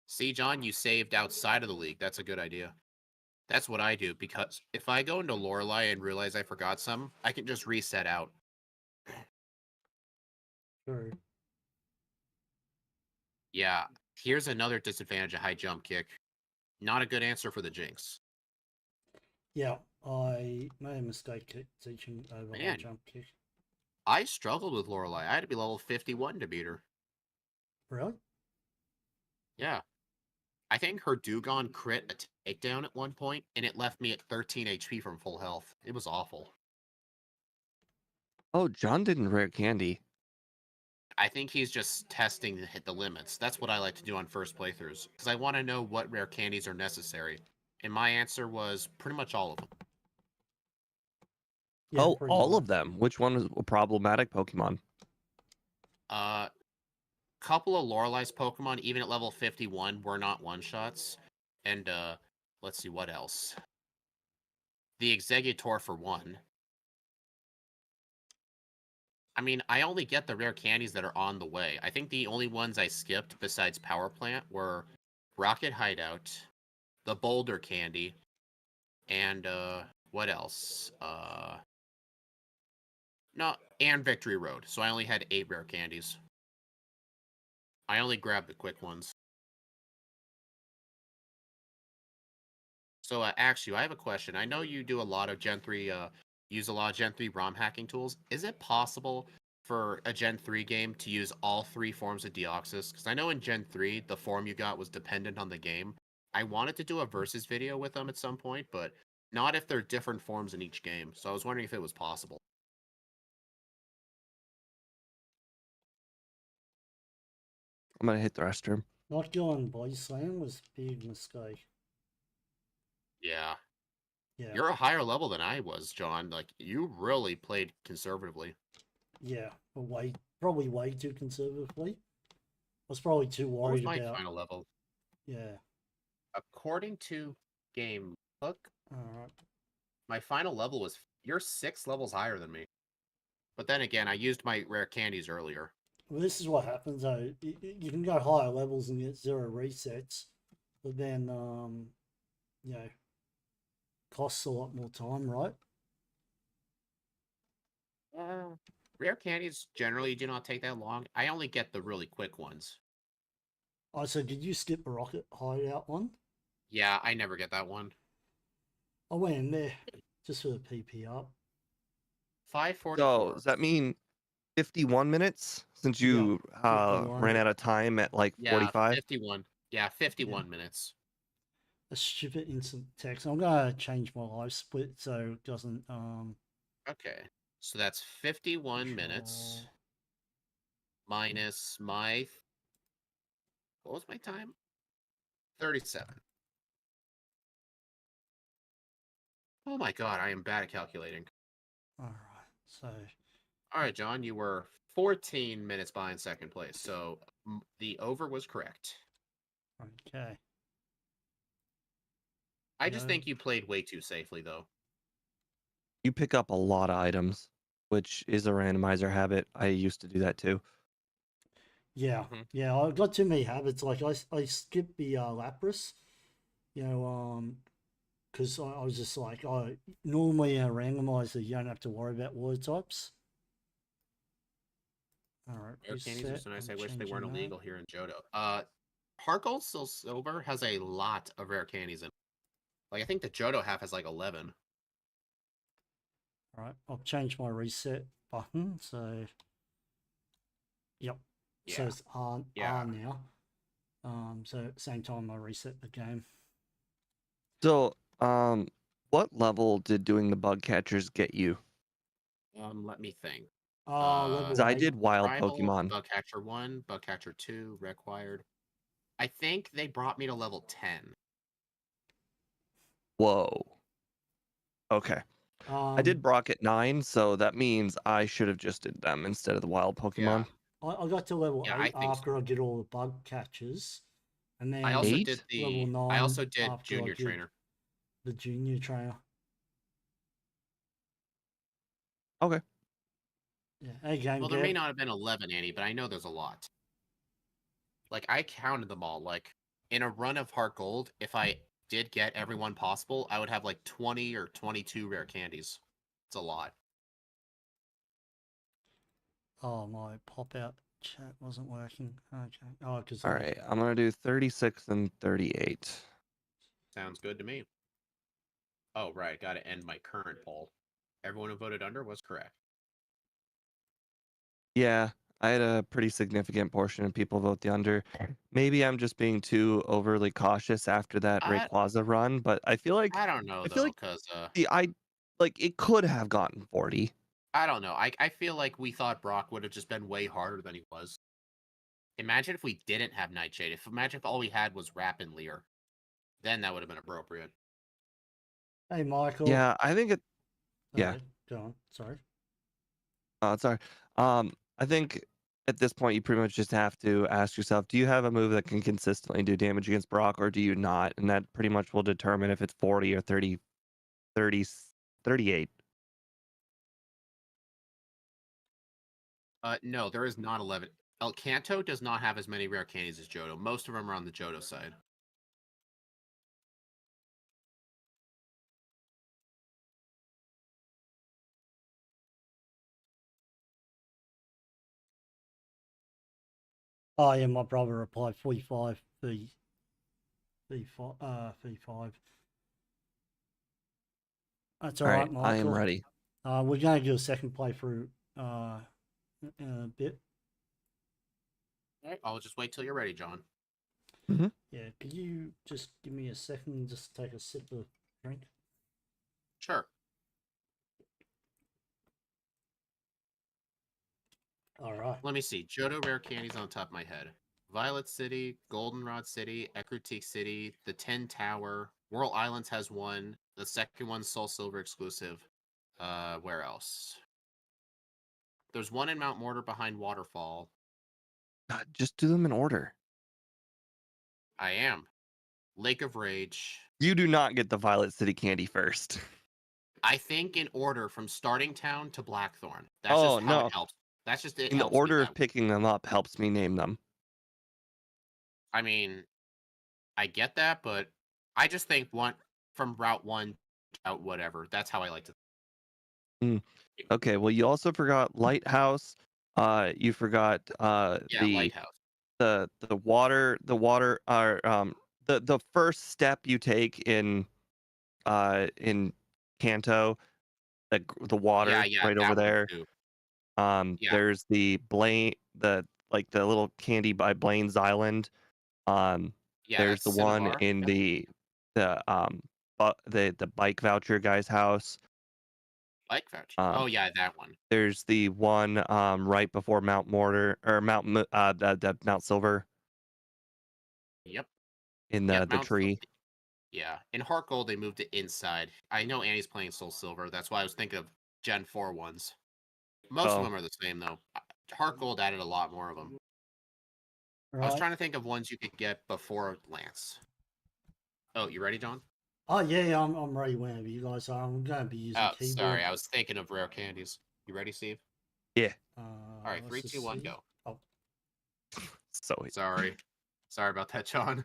See, John, you saved outside of the league. That's a good idea. That's what I do, because if I go into Lorelei and realize I forgot some, I can just reset out. True. Yeah, here's another disadvantage of high jump kick. Not a good answer for the Jinx. Yeah, I made a mistake teaching over high Man, jump kick. I struggled with Lorelei. I had to be level 51 to beat her. Really? Yeah. I think her Dugong crit a takedown at one point, and it left me at 13 HP from full health. It was awful. Oh, John didn't rare candy. I think he's just testing to hit the limits. That's what I like to do on first playthroughs, because I want to know what rare candies are necessary. And my answer was pretty much all of them. Yeah, Oh, pretty all much. of them. Which one was a problematic Pokemon? Couple of Lorelei's Pokemon, even at level 51, were not one-shots. And, let's see, what else? The Executor for one. I mean, I only get the rare candies that are on the way. I think the only ones I skipped besides Power Plant were Rocket Hideout, the Boulder Candy, and what else? No, and Victory Road. So I only had 8 rare candies. I only grabbed the quick ones. So actually, I have a question. I know you do a lot of Gen 3, use a lot of Gen 3 ROM hacking tools. Is it possible for a Gen 3 game to use all 3 forms of Deoxys? Because I know in Gen 3, the form you got was dependent on the game. I wanted to do a versus video with them at some point, but not if they're different forms in each game. So I was wondering if it was possible. I'm gonna hit the restroom. Not going body slam was a big mistake. Yeah. Yeah. You're a higher level than I was, John. Like, you really played conservatively. Yeah, but probably way too conservatively. I was probably too What was worried my about. final level? Yeah. According to Game Book, Alright. my final level was you're 6 levels higher than me. But then again, I used my rare candies earlier. Well, this is what happens though. You can go higher levels and get 0 resets, but then, you know, costs a lot more time, right? Rare candies generally do not take that long. I only get the really quick ones. Oh, so did you skip the rocket hideout one? Yeah, I never get that one. I went in there just for the PP up. 544. So does that mean 51 minutes since Yeah, you 51. ran out of time at like Yeah, 45? 51. Yeah, 51 minutes. A stupid instant text. I'm gonna change my live split so it doesn't Okay. So that's 51 minutes control. minus my... What was my time? 37. Oh my god, I am bad at calculating. Alright, so All right, John, you were 14 minutes behind second place, so the over was correct. okay. I just No. think you played way too safely, though. You pick up a lot of items, which is a randomizer habit. I used to do that too. Yeah, yeah, I've got too many habits. Like I skipped the Lapras, you know, because I was just like, oh, normally a randomizer you don't have to worry about water types. All right, Rare candies are reset. so nice. I'm I wish they changing weren't that. illegal here in Johto. Heart Gold Still Silver has a lot of rare candies in it. Like, I think the Johto half has like 11. All right, I'll change my reset button. So, yep. So Yeah. it's R Yeah. now. So same time I reset the game. So, what level did doing the bug catchers get you? Let me think. Because Level I 8. did wild Primal, Pokemon. Bugcatcher 1, Bugcatcher 2, required. I think they brought me to level 10. Whoa. Okay. I did Um, Brock at 9, so that means I should have just did them instead of the wild Yeah. Pokemon. I got to level Yeah, I 8 think so. after I did all the bug catches. And I then also did 8? level I 9 also did after I junior did trainer. the junior trainer. Okay. Yeah. Hey, game Well, there may Gab. not have been 11, Annie, but I know there's a lot. Like, I counted them all. Like, in a run of Heart Gold, if I did get every one possible, I would have like 20 or 22 rare candies. It's a lot. Oh, my pop out chat wasn't working. Okay. Oh, because All right. I'm going to do 36 and 38. Sounds good to me. Oh, right. Got to end my current poll. Everyone who voted under was correct. Yeah, I had a pretty significant portion of people vote the under. Maybe I'm just being too overly cautious after that I Rayquaza run, but I feel like I don't know I feel though, like because the I like it could have gotten 40. I don't know. I feel like we thought Brock would have just been way harder than he was. Imagine if we didn't have Nightshade. Imagine if all we had was Rap and Leer. Then that would have been appropriate. Hey, Michael. Yeah, I think it. Yeah, Sorry. Go on. Sorry. sorry. I think at this point you pretty much just have to ask yourself: do you have a move that can consistently do damage against Brock, or do you not? And that pretty much will determine if it's 40 or 30, 30, 38. No, there is not 11. El Canto does not have as many rare candies as Johto. Most of them are on the Johto side. Oh, yeah, my brother replied 45 V5. That's all All right, right, I am Michael. ready. We're going to do a second playthrough in a bit. Right. I'll just wait till you're ready, John. Mm-hmm. Yeah, could you just give me a second just to take a sip of drink? Sure. All right. Let me see. Johto rare candies on top of my head. Violet City, Goldenrod City, Ecruteak City, the 10 Tower, Whirl Islands has one. The second one's Soul Silver exclusive. Where else? There's one in Mount Mortar behind Waterfall. Just do them in order. I am. Lake of Rage. You do not get the Violet City candy first. I think in order from Starting Town to Blackthorn. That's Oh just how it no. helps. That's just it In the helps me order that of way. picking them up helps me name them. I mean, I get that, but I just think one from Route 1 out whatever. That's how I like to. Mm. Okay, well you also forgot Lighthouse. You forgot Yeah, Lighthouse. the water are the first step you take in Kanto, the Yeah, water yeah, right over that one there. too. Yeah, There's the Blaine the little candy by Blaine's Island. Um, yeah, there's that's the one Cinnabar. in Yep. the bike voucher guy's house. Bike voucher. Um, Oh yeah, that one. there's the one right before Mount Mortar or the Mount Silver Yep. in Yep. the Mount. tree. Yeah. In Heart Gold, they moved it inside. I know Annie's playing Soul Silver. That's why I was thinking of Gen 4 ones. Most of Oh, them are the same though. Heart Gold added a lot more of them. All I was right. trying to think of ones you could get before Lance. Oh, you ready, John? Oh, yeah, I'm ready whenever you guys are. I'm going to be using Oh, keyboard. sorry. I was thinking of rare candies. You ready, Steve? yeah. All right, Let's 3, just 2, 1, see. go. Oh, So Sorry. Sorry about that, John.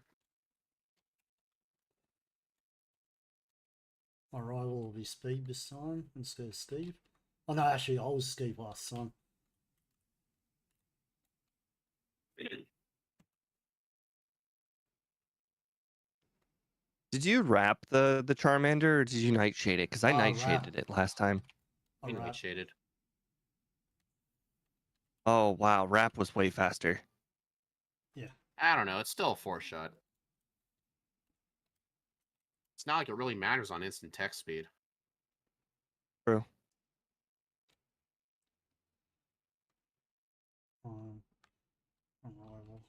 my rival will be Speed this time instead of Steve. Oh, no, actually, I was Steve last time. did you wrap the Charmander or did you nightshade it? Because I Rap. nightshaded it last time. All We right. shaded. Oh wow, wrap was way faster. Yeah. I don't know. It's still a 4-shot. It's not like it really matters on instant text speed. True. Um, Arrival.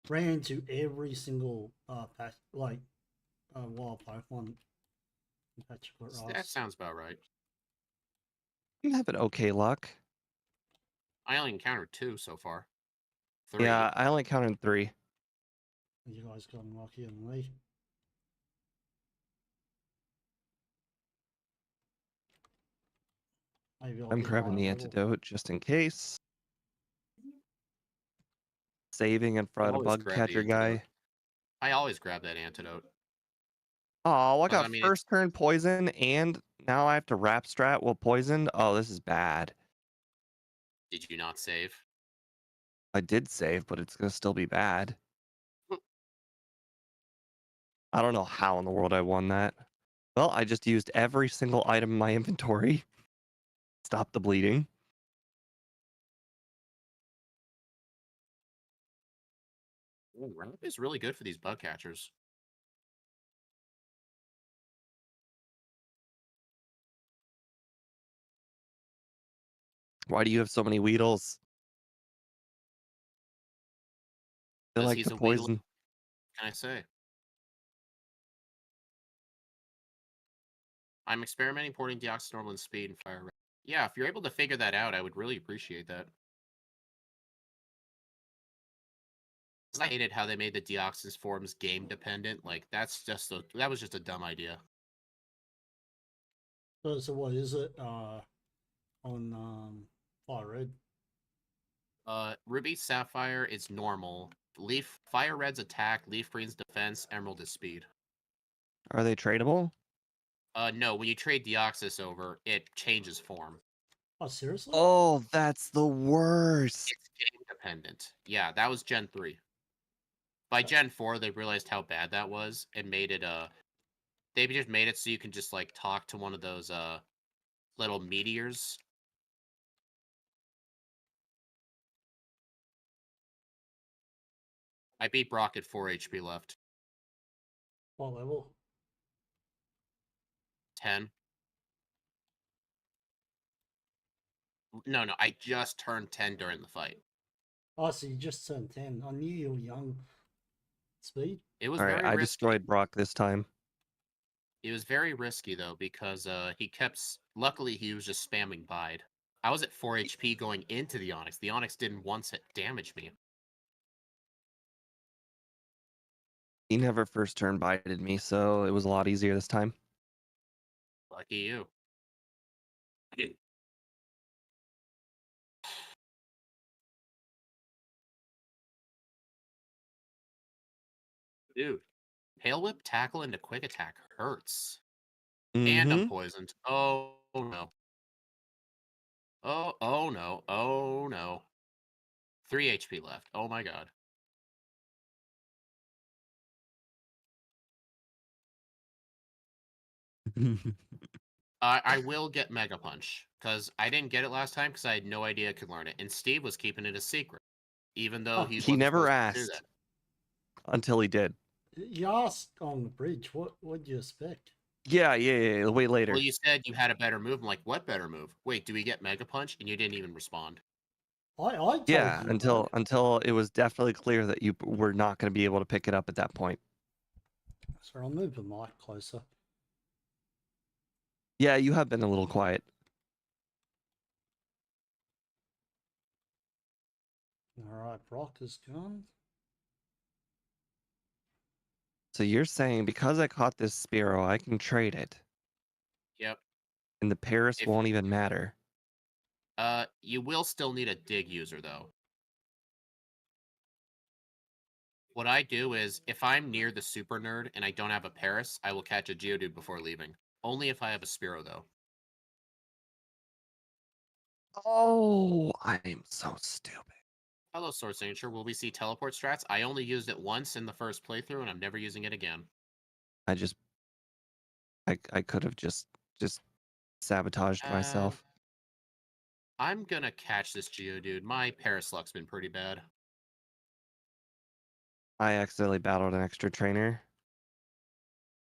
Ran into every single patch, like wild Pokemon in Petrichor That Ice. sounds about right. You have an okay luck. I only encountered 2 so far. 3. Yeah, I only counted 3. You guys got luckier than me. Maybe I'll I'm get grabbing higher the level. antidote just in case. Saving in front of the Always bug grab the catcher antidote. guy. I always grab that antidote. Oh, I But, got I mean, first turn poison, and now I have to wrap strat while poisoned. Oh, this is bad. did you not save? I did save, but it's gonna still be bad. I don't know how in the world I won that. Well, I just used every single item in my inventory. Stop the bleeding. Ooh, ramp is really good for these bug catchers. Why do you have so many Weedles? They Because like he's to a Weedle, poison. can I say? I'm experimenting porting Deoxynormal speed and fire rate. Yeah, if you're able to figure that out, I would really appreciate that. I hated how they made the Deoxys forms game dependent. Like that was just a dumb idea. So what is it on Fire Red? Ruby Sapphire is normal. Fire Red's attack, Leaf Green's defense, Emerald is speed. Are they tradable? No, when you trade Deoxys over, it changes form. Oh, seriously? Oh, that's the worst. It's game dependent. Yeah, that was Gen 3. By Gen 4, they realized how bad that was and made it they just made it so you can just like talk to one of those little meteors. I beat Brock at 4 HP left. What level? 10. No, I just turned 10 during the fight. Oh, so you just turned 10. I knew you were young. Speed? It was All right, very I risky. destroyed Brock this time. It was very risky though because he kept. Luckily, he was just spamming Bide. I was at 4 HP going into the Onyx. The Onyx didn't once hit damage me. He never first turn bited me, so it was a lot easier this time. Lucky you. Dude, Pale Whip tackle into quick attack hurts. And I'm Mm-hmm. poisoned. Oh no. Oh no. Oh no. 3 HP left. Oh my god. I will get Mega Punch because I didn't get it last time because I had no idea I could learn it, and Steve was keeping it a secret, even though Huh. he He wasn't never supposed to do asked that. until he did. You asked on the bridge. What do you expect? Yeah. Wait later. Well, you said you had a better move. I'm like, what better move? Wait, do we get Mega Punch? And you didn't even respond. I told Yeah, you, bro. until it was definitely clear that you were not going to be able to pick it up at that point. So I'll move the mic closer. Yeah, you have been a little quiet. Alright, Brock is gone. So you're saying because I caught this Spearow, I can trade it, Yep. and the Paris If won't even matter. you will still need a dig user though. What I do is, if I'm near the Super Nerd and I don't have a Paris, I will catch a Geodude before leaving. Only if I have a Spearow though. Oh, I'm so stupid. Hello, Source Nature. Will we see teleport strats? I only used it once in the first playthrough, and I'm never using it again. I could have just sabotaged Uh, myself. I'm gonna catch this Geodude. My Paris luck's been pretty bad. I accidentally battled an extra trainer.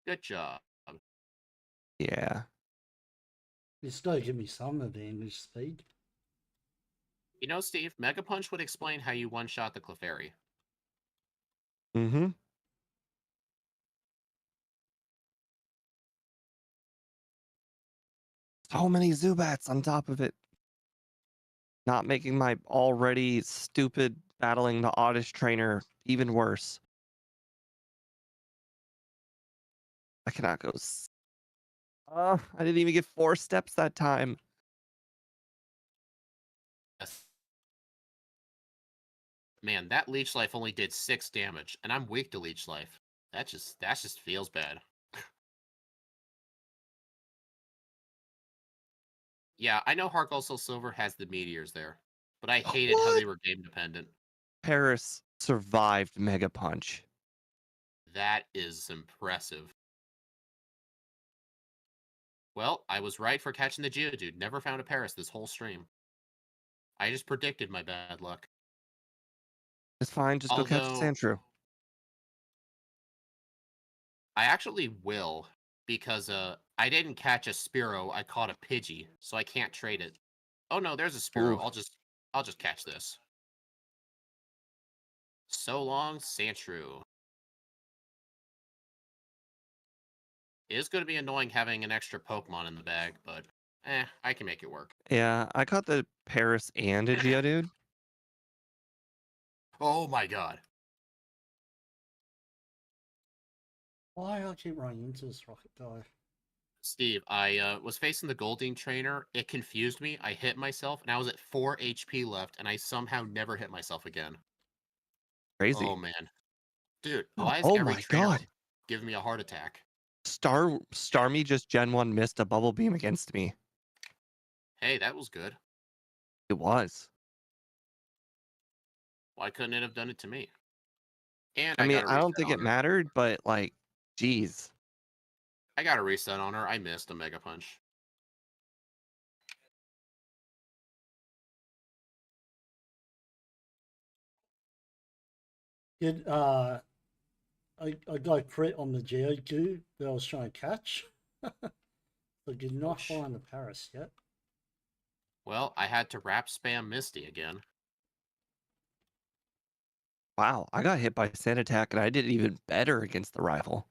Good job. Yeah. You still give me some advantage speed. You know, Steve, Mega Punch would explain how you one-shot the Clefairy. Mm-hmm. So many Zubats on top of it. Not making my already stupid battling the Oddish trainer even worse. I cannot go. I didn't even get 4 steps that time. Yes. Man, that Leech Life only did 6 damage, and I'm weak to Leech Life. That just feels bad. Yeah, I know Heart Gold Soul Silver has the meteors there, but I hated how What? they were game dependent. Paris survived Mega Punch. That is impressive. Well, I was right for catching the Geodude. Never found a Paris this whole stream. I just predicted my bad luck. It's fine. Just go catch Although, Sandshrew. I actually will, because I didn't catch a Spearow, I caught a Pidgey, so I can't trade it. Oh no, there's a Spearow. Ooh. I'll just catch this. So long, Sandshrew. It is going to be annoying having an extra Pokemon in the bag, but I can make it work. Yeah, I caught the Paris and a Geodude. Oh my god. Why do I keep running into this rocket guy? Steve, I was facing the Goldeen trainer. It confused me. I hit myself, and I was at 4 HP left, and I somehow never hit myself again. Oh Crazy. man. Dude, why is Oh every my trainer god. giving me a heart attack? Starmie just Gen 1 missed a bubble beam against me. Hey, that was good. It was. Why couldn't it have done it to me? And I I mean, got a I don't reset think on it her. mattered, but like, geez. I got a reset on her. I missed a Mega Punch. Did I got crit on the Geodude that I was trying to catch. I did not Ouch. find the Paris yet. Well, I had to wrap spam Misty again. Wow, I got hit by Sand Attack and I did even better against the rival.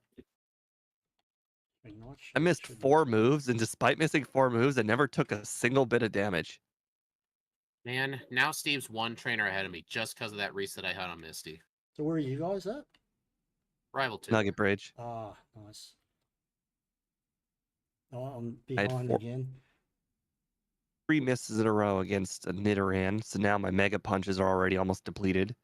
I'm not I sure missed should 4 moves, and despite missing 4 moves, I never took a single bit of damage. Man, now Steve's one trainer ahead of me just because of that reset I had on Misty. So where are you guys at? Rival 2. Nugget Bridge. Ah, nice. Oh, I'm I had behind again. 3 misses in a row against a Nidoran, so now my Mega Punches are already almost depleted.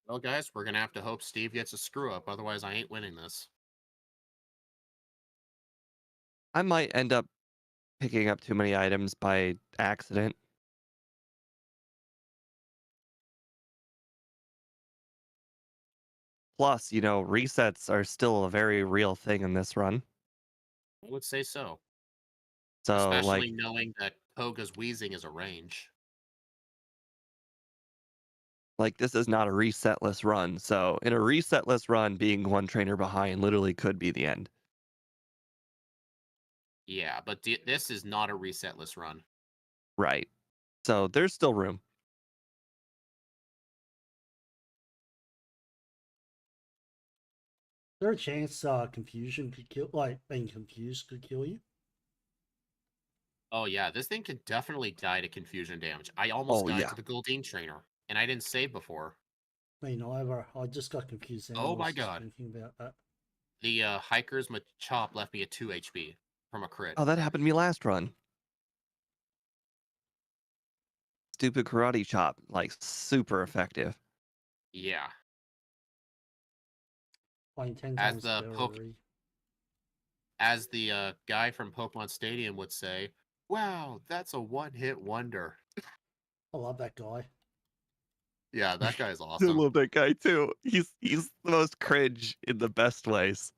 Well, guys, we're going to have to hope Steve gets a screw up, otherwise I ain't winning this. I might end up picking up too many items by accident. Plus, resets are still a very real thing in this run. I would say so. So, like, Especially knowing that Koga's wheezing is a range. this is not a resetless run. So, in a resetless run, being one trainer behind literally could be the end. Yeah, but this is not a resetless run. Right. So, there's still room. Is there a chance confusion could kill, like being confused could kill you? Oh yeah, this thing can definitely die to confusion damage. I almost Oh, died yeah. to the Goldeen trainer, and I didn't save before. Me neither. I just got confused and I Oh my was just god. thinking about that. The Hiker's Machop left me at 2 HP from a crit. Oh, that happened to me last run. Stupid karate chop, super effective. Yeah. Playing 10 As times the better already. as the guy from Pokemon Stadium would say, wow, that's a one-hit wonder. I love that guy. Yeah, that guy's I awesome. love that guy too. He's the most cringe in the best ways.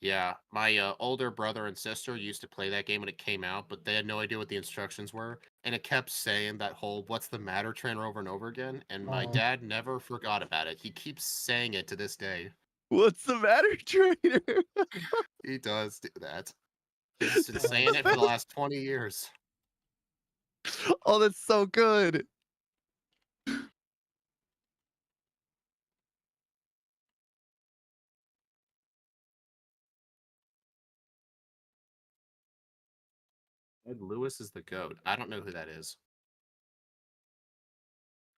Yeah, my older brother and sister used to play that game when it came out, but they had no idea what the instructions were, and it kept saying that whole "What's the matter?" trainer over and over again. And my Oh, dad never forgot about it. He keeps saying it to this day. What's the matter, trainer? He does do that. He's been oh, saying it for the last 20 years. Oh, that's so good. Ed Lewis is the GOAT. I don't know who that is.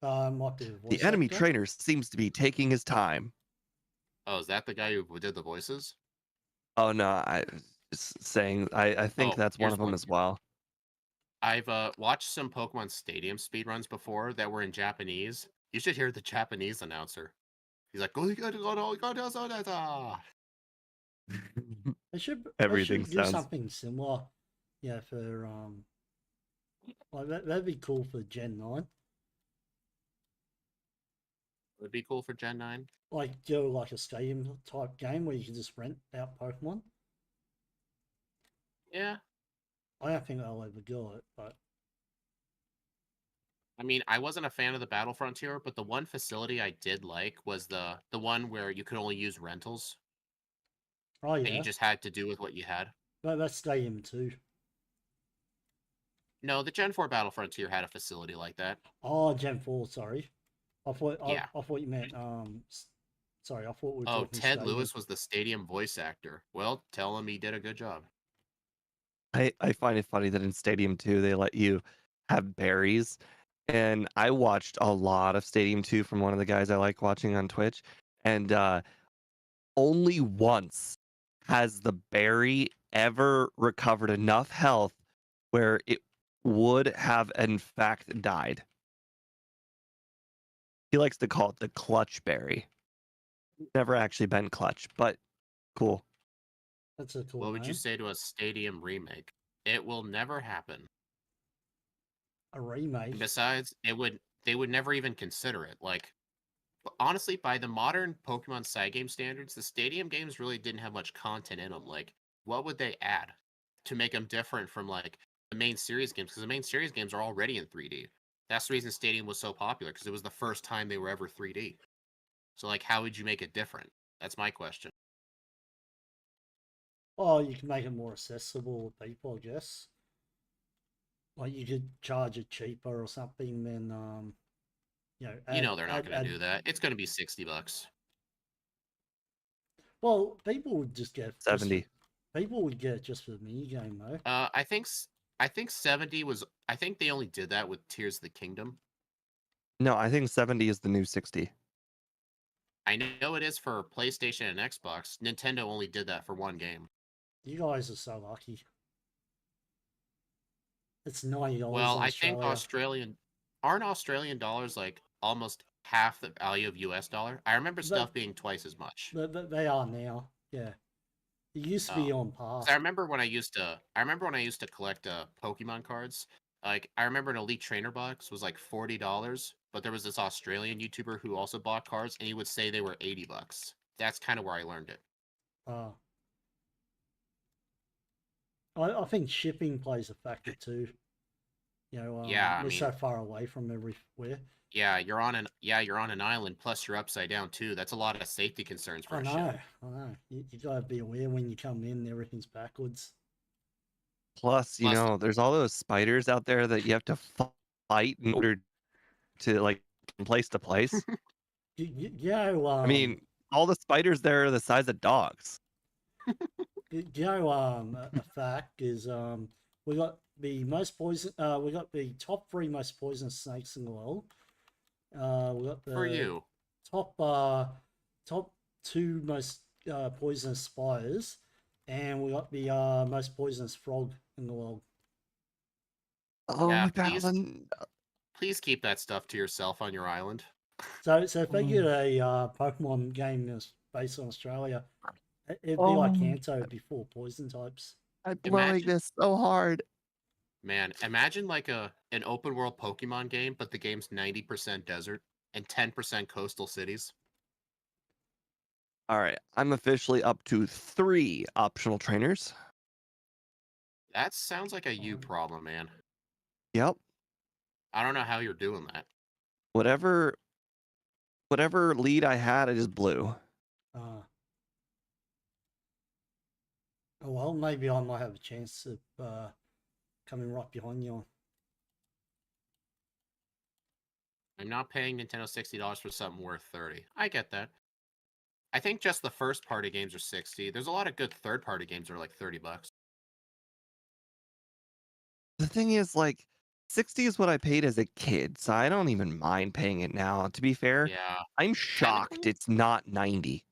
might be a The voice enemy actor. trainer seems to be taking his time. Oh, is that the guy who did the voices? Oh no, I was just saying I think Oh, that's one here's of them one. as well. I've watched some Pokemon Stadium speedruns before that were in Japanese. You should hear the Japanese announcer. He's like, They should Everything do sounds something similar. Yeah, for like that'd be cool for Gen 9. Would be cool for Gen 9. Like do like a stadium type game where you can just rent out Pokemon. Yeah. I don't think they'll ever do it, but I mean, I wasn't a fan of the Battle Frontier, but the one facility I did like was the one where you could only use rentals oh and you yeah, just had to do with what you had. but that's Stadium 2. No, the Gen 4 Battle Frontier had a facility like that. Oh, Gen 4. Sorry, Yeah. I thought you meant sorry, I thought we were Oh, talking Ted Stadium. Lewis was the stadium voice actor. Well, tell him he did a good job. I find it funny that in Stadium 2 they let you have berries. And I watched a lot of Stadium 2 from one of the guys I like watching on Twitch. And only once has the berry ever recovered enough health where it would have in fact died. He likes to call it the clutch berry. Never actually been clutch, but cool. That's a cool What would you name. say to a stadium remake? It will never happen. A And remake. besides, they would never even consider it. Like, honestly, by the modern Pokemon side game standards, the stadium games really didn't have much content in them. Like, what would they add to make them different from like the main series games? Because the main series games are already in 3D. That's the reason Stadium was so popular because it was the first time they were ever 3D. So, like, how would you make it different? That's my question. Oh, you can make it more accessible to people, I guess. Like you could charge it cheaper or something than You know they're not going to add. do that. It's going to be $60. Well, people would just get just for 70. people would get it just for the mini game though. I think 70 was. I think they only did that with Tears of the Kingdom. No, I think 70 is the new 60. I know it is for PlayStation and Xbox. Nintendo only did that for one game. You guys are so lucky. It's $90 Well, in I think Australia. aren't Australian dollars like almost half the value of US dollar? I remember But, stuff being twice as much. but they are now. Yeah, it used to be Oh. on par. 'Cause I remember when I used to collect Pokemon cards. Like I remember an Elite Trainer box was like $40, but there was this Australian YouTuber who also bought cards and he would say they were $80. That's kind of where I learned it. Uh, I think shipping plays a factor too. Yeah, I We're mean, so far away from everywhere. you're on an island plus you're upside down too. That's a lot of safety concerns for I a know, ship. I know. You gotta be aware when you come in, everything's backwards. Plus, Plus, there's all those spiders out there that you have to fight in order to like from place to place. You know, I mean, all the spiders there are the size of dogs. a fact is we got the most poison. We got the top 3 most poisonous snakes in the world. We got for the you, top top 2 most poisonous spiders, and we got the most poisonous frog in the world. Oh, yeah, we battled please keep that stuff to yourself on your island. So if they get a Pokemon game that's based on Australia, it'd be like Oh, Kanto, it'd be full poison types. I'm blowing Imagine this so hard. Man, imagine like an open world Pokemon game, but the game's 90% desert and 10% coastal cities. All right, I'm officially up to 3 optional trainers. That sounds like a you problem, man. Yep. I don't know how you're doing that. Whatever lead I had, I just blew. Oh, well, maybe I might have a chance of coming right behind you. I'm not paying Nintendo $60 for something worth 30. I get that. I think just the first party games are 60. There's a lot of good third party games that are like $30. The thing is, like, 60 is what I paid as a kid, so I don't even mind paying it now. To be fair, Yeah. I'm shocked Technically, it's not 90.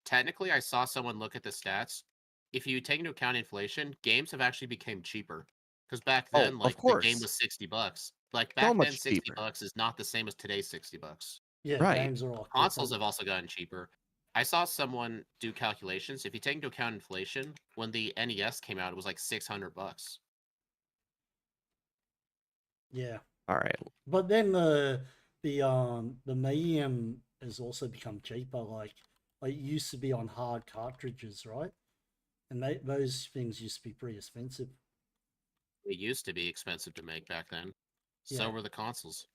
technically, I saw someone look at the stats. If you take into account inflation, games have actually become cheaper. Because back Oh, then, of like the game course. was $60. Like So back then, much 60 cheaper. bucks is not the same as today's $60. Yeah, Right. games are like Consoles different. have also gotten cheaper. I saw someone do calculations. If you take into account inflation, when the NES came out, it was like $600. Yeah, All right. but then the medium has also become cheaper. Like it used to be on hard cartridges, right? And those things used to be pretty expensive. It used to be expensive to make back then. So Yeah. were the consoles.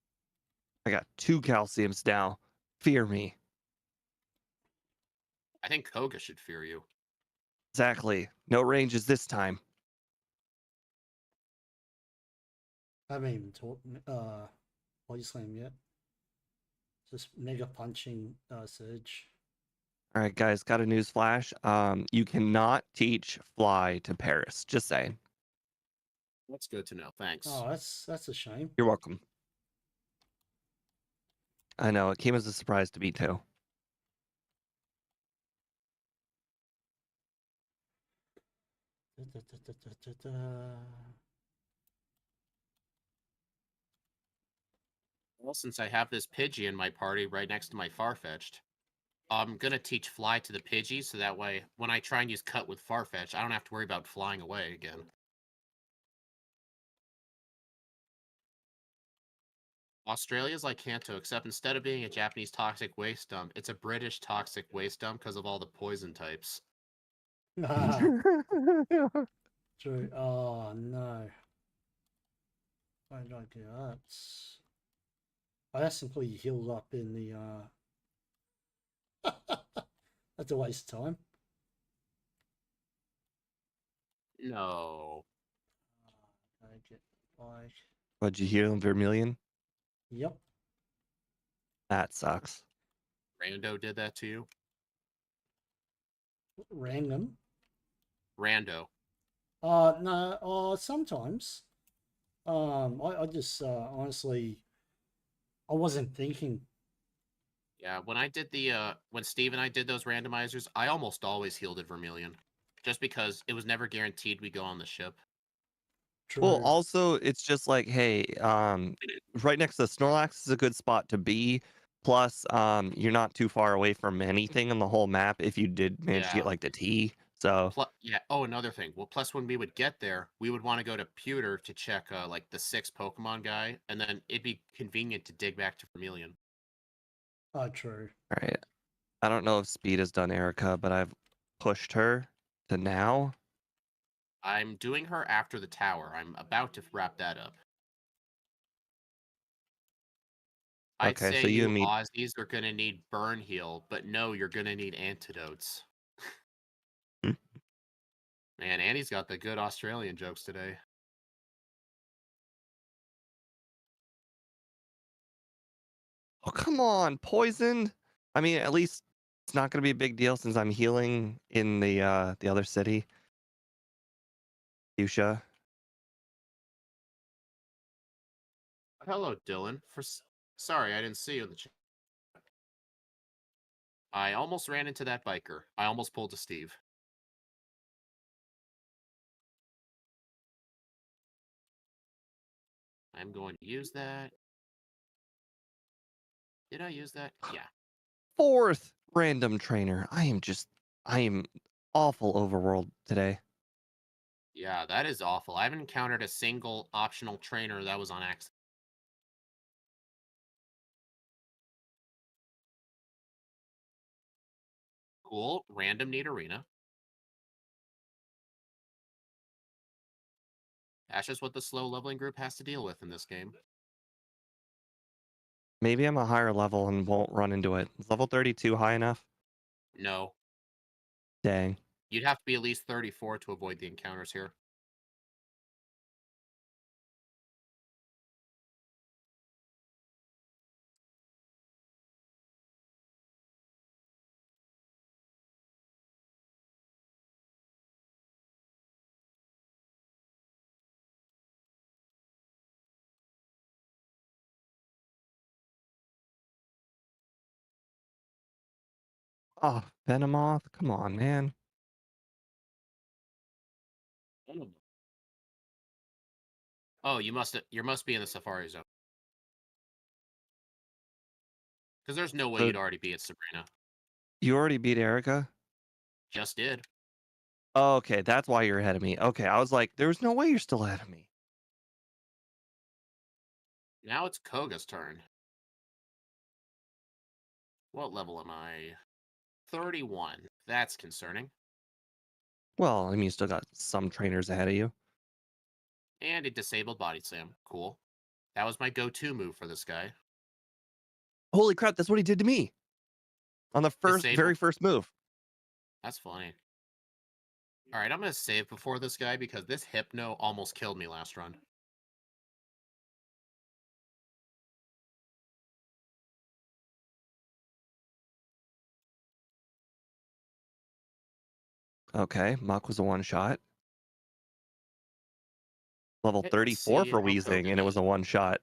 I got 2 calciums now. Fear me. I think Koga should fear you. Exactly. No ranges this time. I haven't even taught body slam yet. Just mega punching surge. All right, guys, got a news flash. You cannot teach fly to Paris. Just saying. That's good to know. Thanks. Oh, that's a shame. You're welcome. I know it came as a surprise to me too. Well, since I have this Pidgey in my party right next to my Farfetch'd, I'm gonna teach Fly to the Pidgey so that way when I try and use Cut with Farfetch, I don't have to worry about flying away again. Australia's like Kanto, except instead of being a Japanese toxic waste dump, it's a British toxic waste dump because of all the poison types. True. Oh no. Why did I do that? I simply healed up in the that's a waste of time. No. I get like What'd you hear, Vermilion? yep. That sucks. Rando did that to you? Random. Rando. No, sometimes. I just honestly I wasn't thinking. Yeah, when I did the when Steve and I did those randomizers, I almost always healed at Vermilion. Just because it was never guaranteed we go on the ship. Well, True. also, it's just like, hey, right next to Snorlax is a good spot to be. Plus, you're not too far away from anything in the whole map if you did manage to get Yeah. like the T. So, Yeah. Oh, another thing. Well, plus when we would get there, we would want to go to Pewter to check like the 6 Pokemon guy, and then it'd be convenient to dig back to Vermilion. Oh, true. all right. I don't know if Speed has done Erica, but I've pushed her to now. I'm doing her after the tower. I'm about to wrap that up. I'd Okay, say so you you and me. Aussies are gonna need burn heal, but no, you're gonna need antidotes. Man, Annie's got the good Australian jokes today. Oh, come on, poisoned. I mean, at least it's not going to be a big deal since I'm healing in the other city, Fuchsia. Hello, Dylan. Sorry, I didn't see you in the chat. I almost ran into that biker. I almost pulled a Steve. I'm going to use that. Did I use that? Yeah. 4th random trainer. I am awful overworld today. Yeah, that is awful. I haven't encountered a single optional trainer that was on accident. Cool. Random need arena. That's just what the slow leveling group has to deal with in this game. Maybe I'm a higher level and won't run into it. Is level 32 high enough? No. Dang. You'd have to be at least 34 to avoid the encounters here. Oh, Venomoth? Come on, man. Oh, you must be in the Safari Zone. Because there's no way So you'd already be at Sabrina. you already beat Erica? Just did. Oh, okay, that's why you're ahead of me. Okay, I was like, there's no way you're still ahead of me. Now it's Koga's turn. What level am I? 31. That's concerning. Well, I mean, you still got some trainers ahead of you. And a disabled body slam. Cool. That was my go-to move for this guy. Holy crap, that's what he did to me on the very Disabled. first move. That's funny. All right, I'm going to save before this guy because this Hypno almost killed me last run. Okay, Muck was a one shot. Level Okay, let's 34 see for how Weezing, Koga and it was does. a one shot.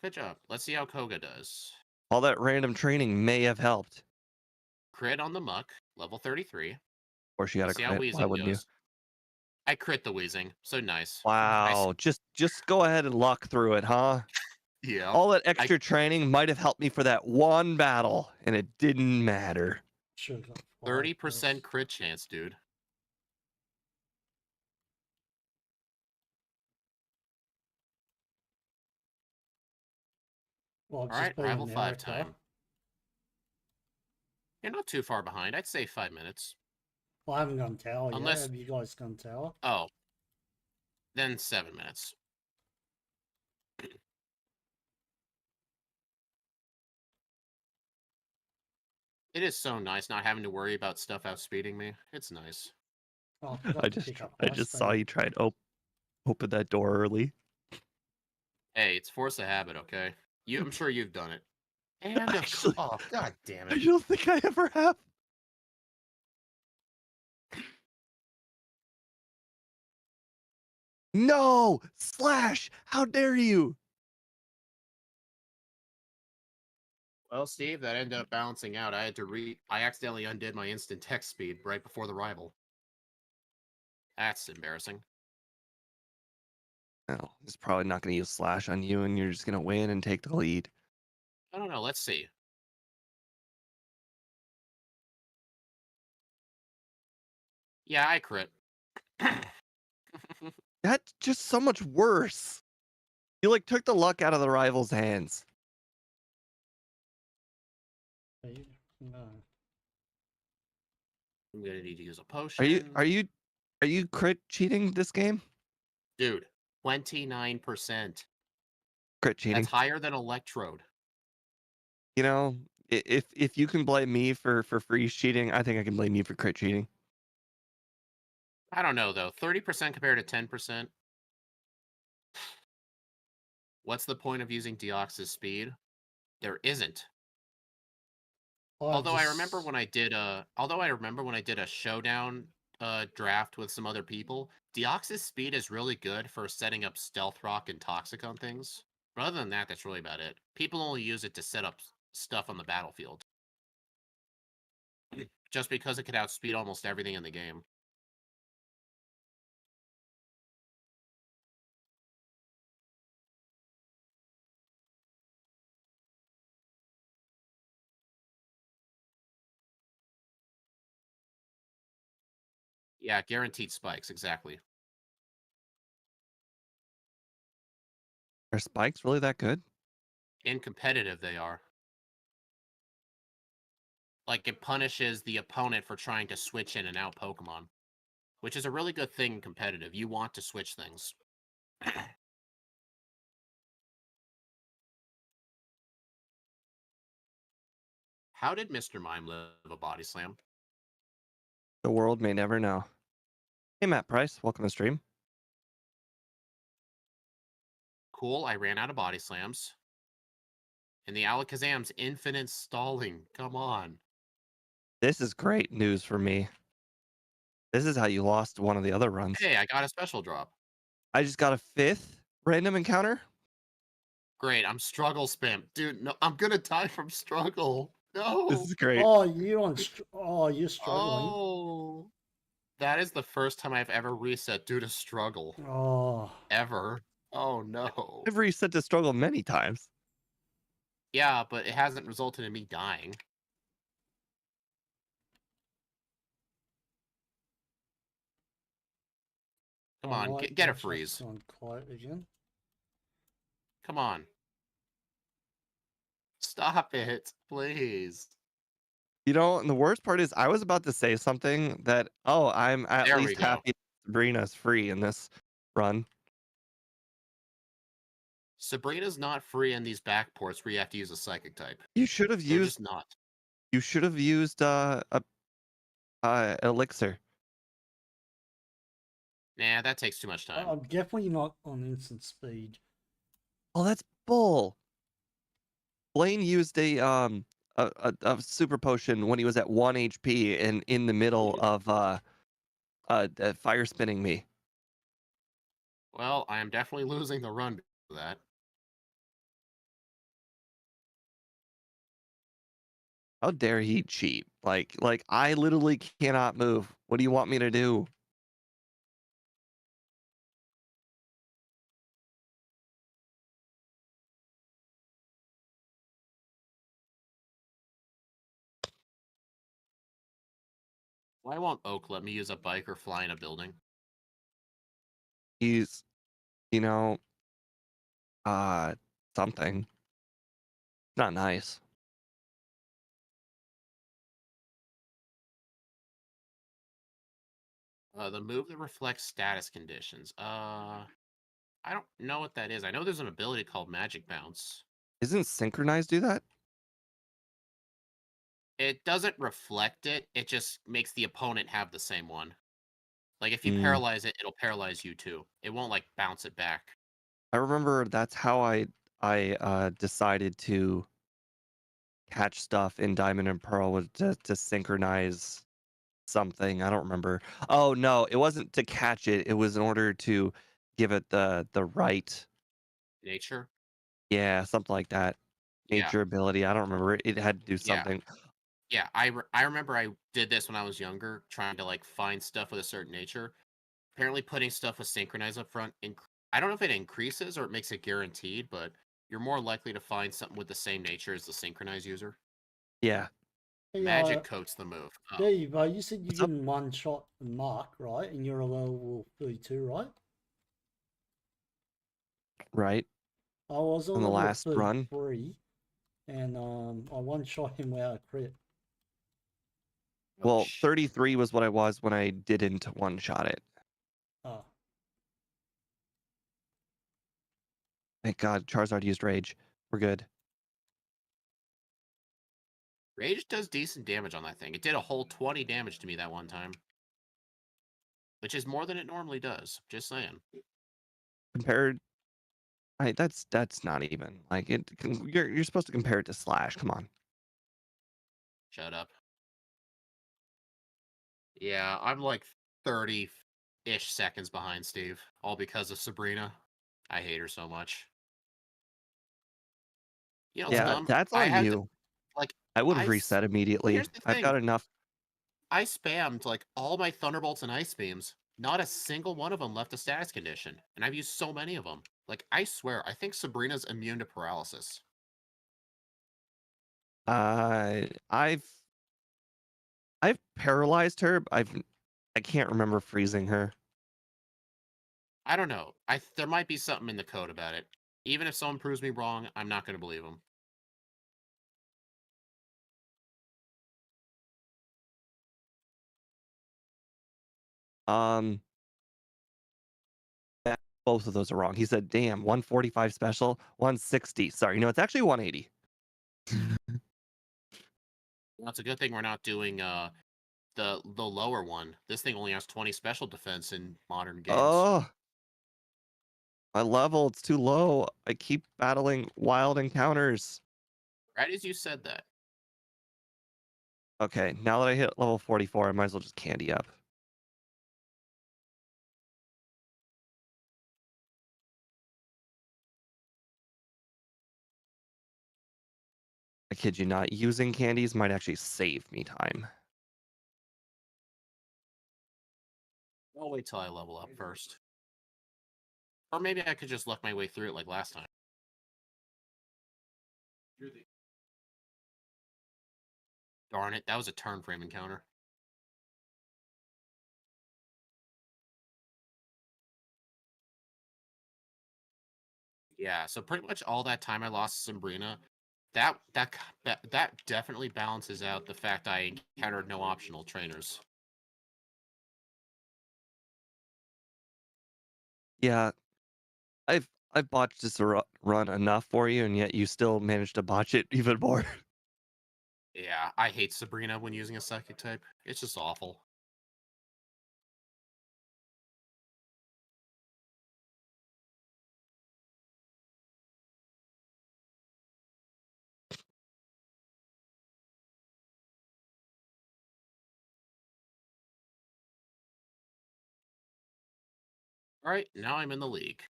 Good job. Let's see how Koga does. All that random training may have helped. Crit on the Muck, level 33. Or she got a Let's see how crit. Why Weezing wouldn't you? goes. I crit the Weezing, so nice. Wow, just go ahead and luck through it, huh? Yeah. All that I extra training might have helped me for that one battle, and it didn't matter. Should have got 30% crit chance, dude. Well, All just right, be rival 5 America. time. You're not too far behind. I'd say 5 minutes. Well, I haven't gone tower yet. Unless, Have you guys gone tower? oh, then 7 minutes. It is so nice not having to worry about stuff outspeeding me. It's nice. Oh, I forgot to pick up I ice just saw cream. you try to open that door early. Hey, it's force of habit, okay? I'm sure you've done it. And Actually, oh, god damn I it. don't think I ever have. No! Slash! How dare you? Well, Steve, that ended up balancing out. I accidentally undid my instant text speed right before the rival. That's embarrassing. No, he's probably not going to use Slash on you, and you're just going to win and take the lead. I don't know. Let's see. Yeah, I crit. That's just so much worse. You like took the luck out of the rival's hands. No. I'm gonna need to use a Are potion. you crit cheating this game? Dude, 29%. Crit cheating. That's higher than Electrode. You know, if you can blame me for freeze cheating, I think I can blame you for crit cheating. I don't know though. 30% compared to 10%. What's the point of using Deoxys speed? There isn't. Although I remember when I did a showdown draft with some other people, Deoxys speed is really good for setting up stealth rock and toxic on things. But other than that, that's really about it. People only use it to set up stuff on the battlefield. Just because it could outspeed almost everything in the game. Yeah, guaranteed spikes, exactly. Are spikes really that good? In competitive, they are. Like, it punishes the opponent for trying to switch in and out Pokemon, which is a really good thing in competitive. You want to switch things. How did Mr. Mime live a body slam? The world may never know. Hey, Matt Price, welcome to stream. Cool, I ran out of body slams. And the Alakazam's infinite stalling. Come on. This is great news for me. This is how you lost one of the other runs. Hey, I got a special drop. I just got a 5th random encounter. Great, I'm struggle spam. Dude, no, I'm gonna die from struggle. This No. is great. Oh, you're struggling. Oh. That is the first time I've ever reset due to struggle. Oh, Ever. Oh no. I've reset to struggle many times. Yeah, but it hasn't resulted in me dying. Come on, get a my chat's freeze. gone quiet again. Come on. Stop it, please. You know, and the worst part is I was about to say something that, oh, I'm at There we least go. happy Sabrina's free in this run. Sabrina's not free in these backports where you have to use a psychic type. You should have They're used just not. a elixir. Nah, that takes too much time. I'm definitely not on instant speed. Oh, that's bull. Blaine used a super potion when he was at 1 HP and in the middle of fire spinning me. Well, I am definitely losing the run because of that. How dare he cheat? Like I literally cannot move. What do you want me to do? Why won't Oak let me use a bike or fly in a building? He's, you know, uh something. Not nice. The move that reflects status conditions. I don't know what that is. I know there's an ability called Magic Bounce. Isn't synchronized do that? It doesn't reflect it. It just makes the opponent have the same one. Like if you Mm. paralyze it, it'll paralyze you too. It won't like bounce it back. I remember that's how I decided to catch stuff in Diamond and Pearl was to synchronize something. I don't remember. Oh no, it wasn't to catch it. It was in order to give it the right, Nature. yeah, something like that. Yeah. Nature ability. I don't remember. It had to do Yeah. something. Yeah. I remember I did this when I was younger, trying to like find stuff with a certain nature. Apparently, putting stuff with synchronize up front. I don't know if it increases or it makes it guaranteed, but you're more likely to find something with the same nature as the synchronize user. Yeah. Hey, Magic coats the move. Oh. Dave, you said you What's up? can one shot Mark, right? And you're a level 32, right? Right. I was a On the level last run. 33, and I one shot him without a crit. Oh, Well, 33 was what I was when I didn't one shot it. Oh. Thank God Charizard used Rage. We're good. Rage does decent damage on that thing. It did a whole 20 damage to me that one time. Which is more than it normally does. Just saying. Compared, that's not even like it. You're supposed to compare it to Slash. Come on. Shut up. Yeah, I'm like 30-ish seconds behind Steve. All because of Sabrina. I hate her so much. You know what's Yeah, dumb? that's I on had to, you. like, I would have reset immediately. here's the I've got thing. enough. I spammed, like, all my Thunderbolts and Ice Beams. Not a single one of them left a status condition. And I've used so many of them. Like, I swear, I think Sabrina's immune to paralysis. I've paralyzed her. I can't remember freezing her. I don't know. There might be something in the code about it. Even if someone proves me wrong, I'm not going to believe them. Um, eh, both of those are wrong. He said, "Damn, 145 special, 160." Sorry, no, it's actually 180. That's a good thing we're not doing the lower one. This thing only has 20 special defense in modern games. Oh, my level, it's too low. I keep battling wild encounters. Right as you said that. Okay, now that I hit level 44, I might as well just candy up. I kid you not, using candies might actually save me time. I'll wait till I level up first. Or maybe I could just luck my way through it like last time. Darn it, that was a turn frame encounter. Yeah, so pretty much all that time I lost to Sabrina, that definitely balances out the fact I encountered no optional trainers. Yeah, I've botched this run enough for you, and yet you still managed to botch it even more. Yeah, I hate Sabrina when using a psychic type. It's just awful. All right, now I'm in the league.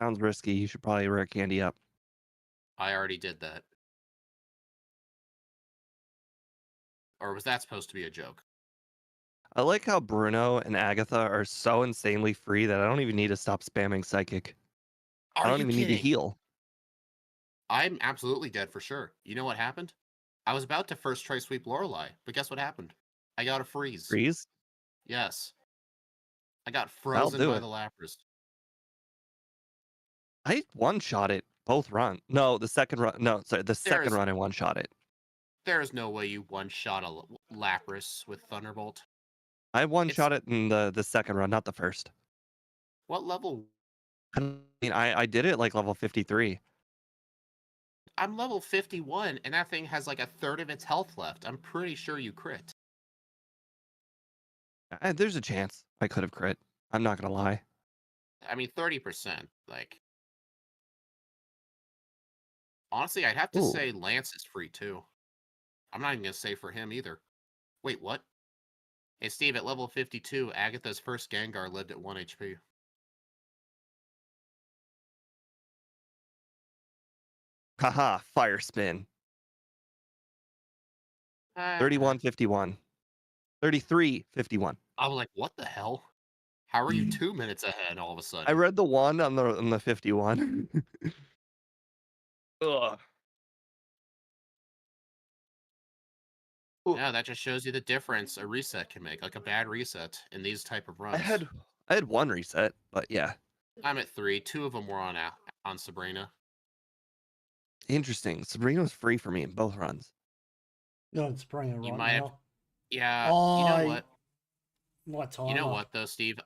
Sounds risky. You should probably rare candy up. I already did that. Or was that supposed to be a joke? I like how Bruno and Agatha are so insanely free that I don't even need to stop spamming psychic. I Are don't you even need to kidding? heal. I'm absolutely dead for sure. You know what happened? I was about to first try sweep Lorelei, but guess what happened? I got a freeze. Freeze? Yes. I got I'll frozen do by it. the Lapras. I one-shot it both run. No, the second run. No, sorry, the There second is run I one-shot it. there is no way you one-shot a Lapras with Thunderbolt. I It's one-shot it in the second run, not the first. what level? I mean, I did it like level 53. I'm level 51, and that thing has like a third of its health left. I'm pretty sure you crit. There's a chance I could have crit. I'm not gonna lie. I mean, 30%. Like, honestly, I'd have to Ooh, say Lance is free too. I'm not even gonna say for him either. Wait, what? Hey, Steve, at level 52, Agatha's first Gengar lived at 1 HP. haha, fire spin. Uh, 31.51. 33.51. I was like, what the hell? How are you 2 minutes ahead all of a I sudden? read the one on the 51. Ugh. Ooh, Yeah, that just shows you the difference a reset can make, like a bad reset in these type of I runs. had I had one reset, but yeah. I'm at 3. 2 of them were on Sabrina. Interesting. Sabrina was free for me in both runs. No, it's praying You right might have, now. yeah. You know I what? my You know timer. what though, Steve?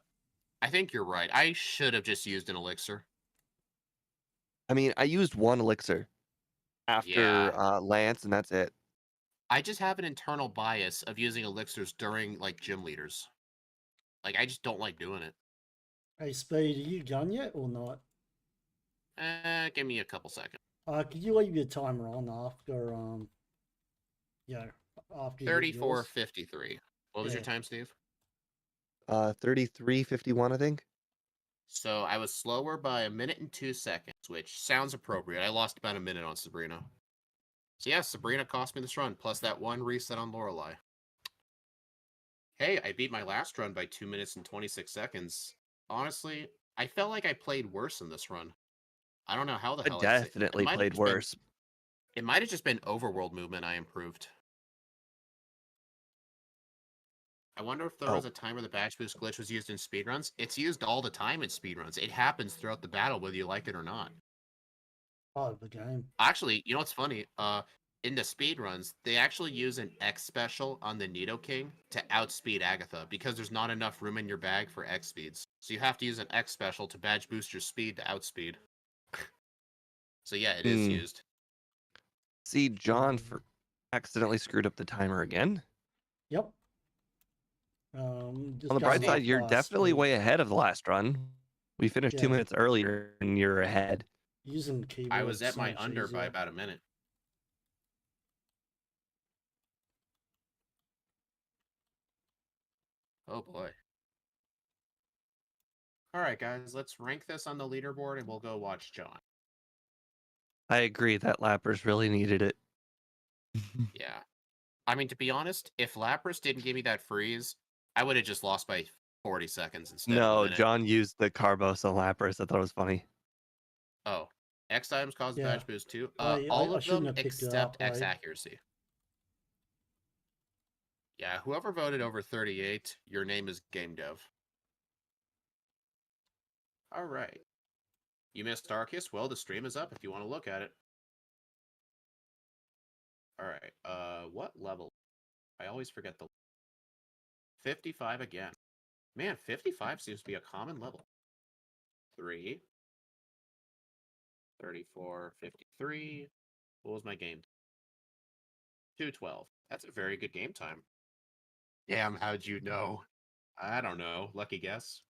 I think you're right. I should have just used an elixir. I mean, I used one elixir after Yeah, Lance, and that's it. I just have an internal bias of using elixirs during like gym leaders. Like I just don't like doing it. Hey, Speed, are you done yet or not? Give me a couple seconds. Could you leave your timer on after yeah, after you get yours? 34:53. What was your Yeah. time, Steve? 33.51, I think. So I was slower by a minute and 2 seconds, which sounds appropriate. I lost about a minute on Sabrina. So yeah, Sabrina cost me this run, plus that one reset on Lorelei. Hey, I beat my last run by 2 minutes and 26 seconds. Honestly, I felt like I played worse in this run. I don't know how the I hell I'd say. It definitely might have played just been worse. it might have just been overworld movement I improved. I wonder if there Oh, was a time where the badge boost glitch was used in speedruns. It's used all the time in speedruns. It happens throughout the battle, whether you like it or not. Part of the game. Actually, you know what's funny? In the speedruns, they actually use an X special on the Nidoking to outspeed Agatha because there's not enough room in your bag for X speeds. So you have to use an X special to badge boost your speed to outspeed. So yeah, it is hmm. used. See, John accidentally screwed up the timer again. Yep. On Just the bright going side, off you're definitely speed. way ahead of the last run. We finished 2 Yeah. minutes earlier, and you're ahead. Using the I keyboard was is at so my much under by easier. about a minute. Oh boy. All right, guys, let's rank this on the leaderboard and we'll go watch John. I agree that Lappers really needed it. Yeah. I mean, to be honest, if Lapras didn't give me that freeze, I would have just lost by 40 seconds instead of a No, minute. John used the Carbos on Lapras. I thought it was funny. Oh, X items cause Yeah. badge boost too. I All I of shouldn't them have picked it except up. X accuracy. Yeah, whoever voted over 38, your name is Game Dev. All right. You missed Arceus? Well, the stream is up if you want to look at it. All right. What level? I always forget the 55 again. Man, 55 seems to be a common level. 3, 34, 53. What was my game? 212. That's a very good game time. Damn, how'd you know? I don't know. Lucky guess.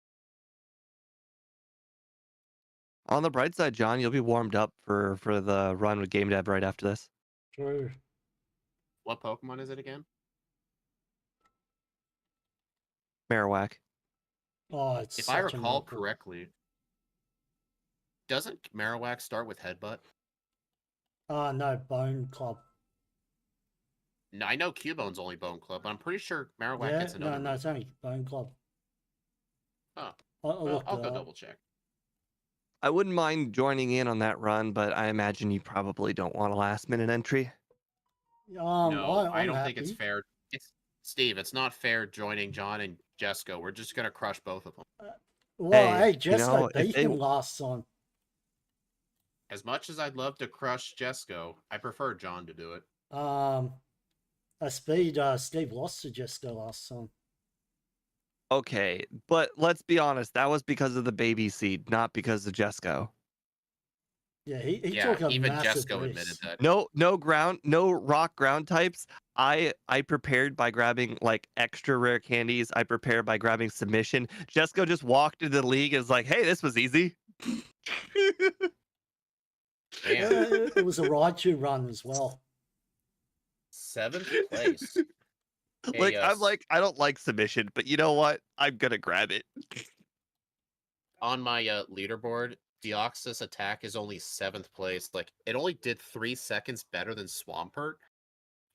On the bright side, John, you'll be warmed up for the run with Game Dev right after this. True. What Pokemon is it again? Marowak. Oh, it's If I such a recall miracle. correctly, doesn't Marowak start with Headbutt? No, Bone Club. No, I know Cubone's only Bone Club, but I'm pretty sure Marowak Yeah, gets another no, move. it's only Bone Club. Oh, I well, looked I'll it go up. double check. I wouldn't mind joining in on that run, but I imagine you probably don't want a last minute entry. No, I I'm don't think it's happy. fair. It's Steve. It's not fair joining John and Jesco. We're just gonna crush both of them. Well, Hey, hey, you Jesco know, if beat they him last time. As much as I'd love to crush Jesco, I prefer John to do it. Steve lost to Jesco last time. okay, but let's be honest, that was because of the baby seed, not because of Jesco. Yeah, he Yeah, took a even massive Jesco admitted risk. that. No rock ground types. I prepared by grabbing like extra rare candies. I prepared by grabbing submission. Jesco just walked into the league and was like, "Hey, this was easy." Man, It was a Raichu run as well. 7th place. Like Hey, I'm like I don't like submission, but you know what? I'm gonna grab it. on my leaderboard, Deoxys attack is only 7th place. Like, it only did 3 seconds better than Swampert.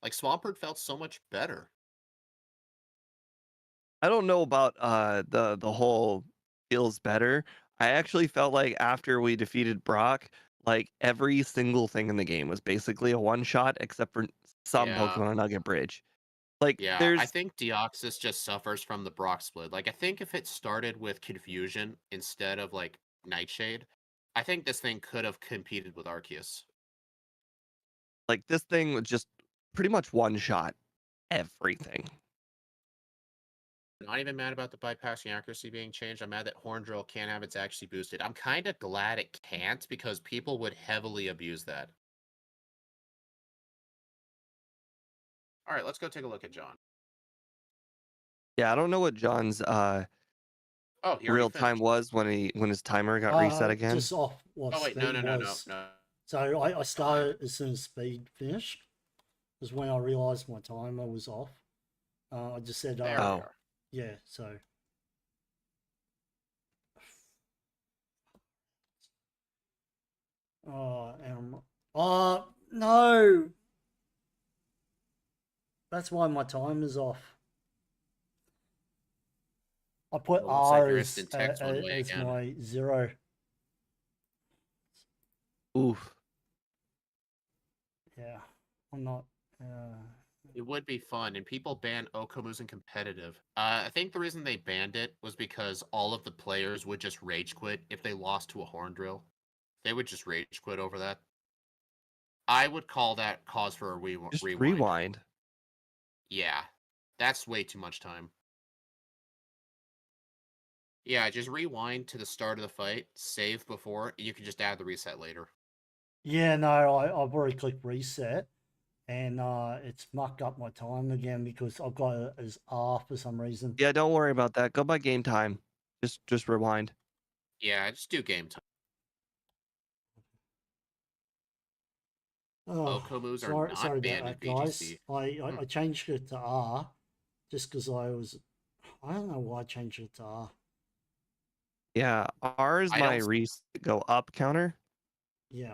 Like, Swampert felt so much better. I don't know about the whole feels better. I actually felt like after we defeated Brock, like every single thing in the game was basically a one shot except for some Yeah. Pokemon Nugget Bridge. Like Yeah, I there's think Deoxys just suffers from the Brock split. Like, I think if it started with Confusion instead of, like, Nightshade, I think this thing could have competed with Arceus. like this thing was just pretty much one shot everything. Not even mad about the bypassing accuracy being changed. I'm mad that Horn Drill can't have its accuracy boosted. I'm kind of glad it can't because people would heavily abuse that. All right, let's go take a look at John. Yeah, I don't know what John's Oh, he already real time finished. was when his timer got reset again. Just off what Oh, wait, speed no. was. So I started as soon as speed finished. Was when I realised my timer was off. I just said, There we are. yeah, so. No! That's why my timer's off. I put Well, looks like R your as, instant text went away as again. my 0. Oof. Yeah, I'm not. It would be fun, and people ban Okomus in competitive. I think the reason they banned it was because all of the players would just rage quit if they lost to a horn drill. They would just rage quit over that. I would call that cause for a Just rewind. rewind. Yeah, that's way too much time. Yeah, just rewind to the start of the fight, save before, and you can just add the reset later. Yeah, no, I've already clicked reset, and it's mucked up my time again because I've got it as R for some reason. Yeah, don't worry about that. Go by game time. Just rewind. Yeah, just do game time. Oh, Okomus are sorry not about banned in that, guys. VGC. I changed it to R just because I don't know why I changed it to R. Yeah, ours I my don't reset go up counter. Yeah.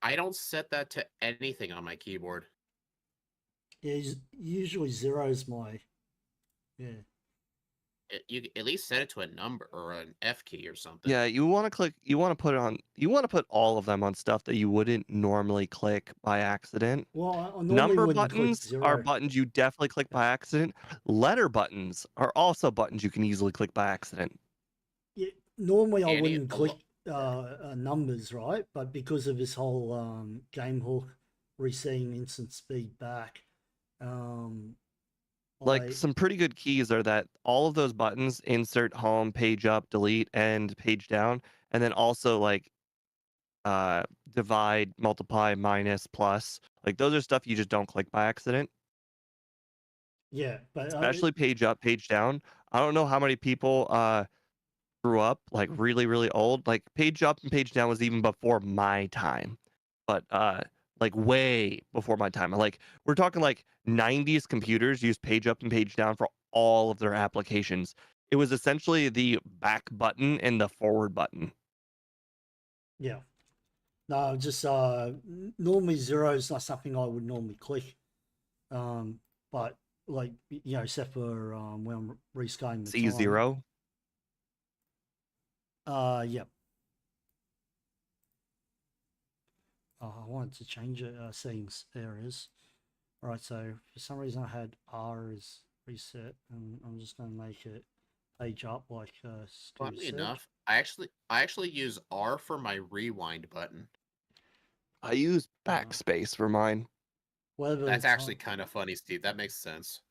I don't set that to anything on my keyboard. Yeah, usually zero is my, yeah. You at least set it to a number or an F key or something. Yeah, you want to click. You want to put it on. You want to put all of them on stuff that you wouldn't normally click by accident. Well, I normally Number wouldn't click buttons are zero. buttons you definitely click by accident. Letter buttons are also buttons you can easily click by accident. Yeah, normally I Andy, wouldn't click numbers, right? But because of this whole game hook resetting instant speed back, um, Like I some pretty good keys are that all of those buttons insert home, page up, delete, and page down, and then also like divide, multiply, minus, plus. Like those are stuff you just don't click by accident. yeah, but Especially page up, page down. I don't know how many people grew up like really old. Like page up and page down was even before my time. But like way before my time. Like we're talking like 90s computers used page up and page down for all of their applications. It was essentially the back button and the forward button. yeah, no, just normally zero is not something I would normally click. But like except for when I'm rescaling the time. C0. Yep. I wanted to change it. Settings areas. All right. So for some reason I had R as reset, and I'm just going to make it page up like Stu funnily said. enough, I actually use R for my rewind button. I use backspace for mine. Whatever That's actually time, kind of funny, Steve. That makes sense.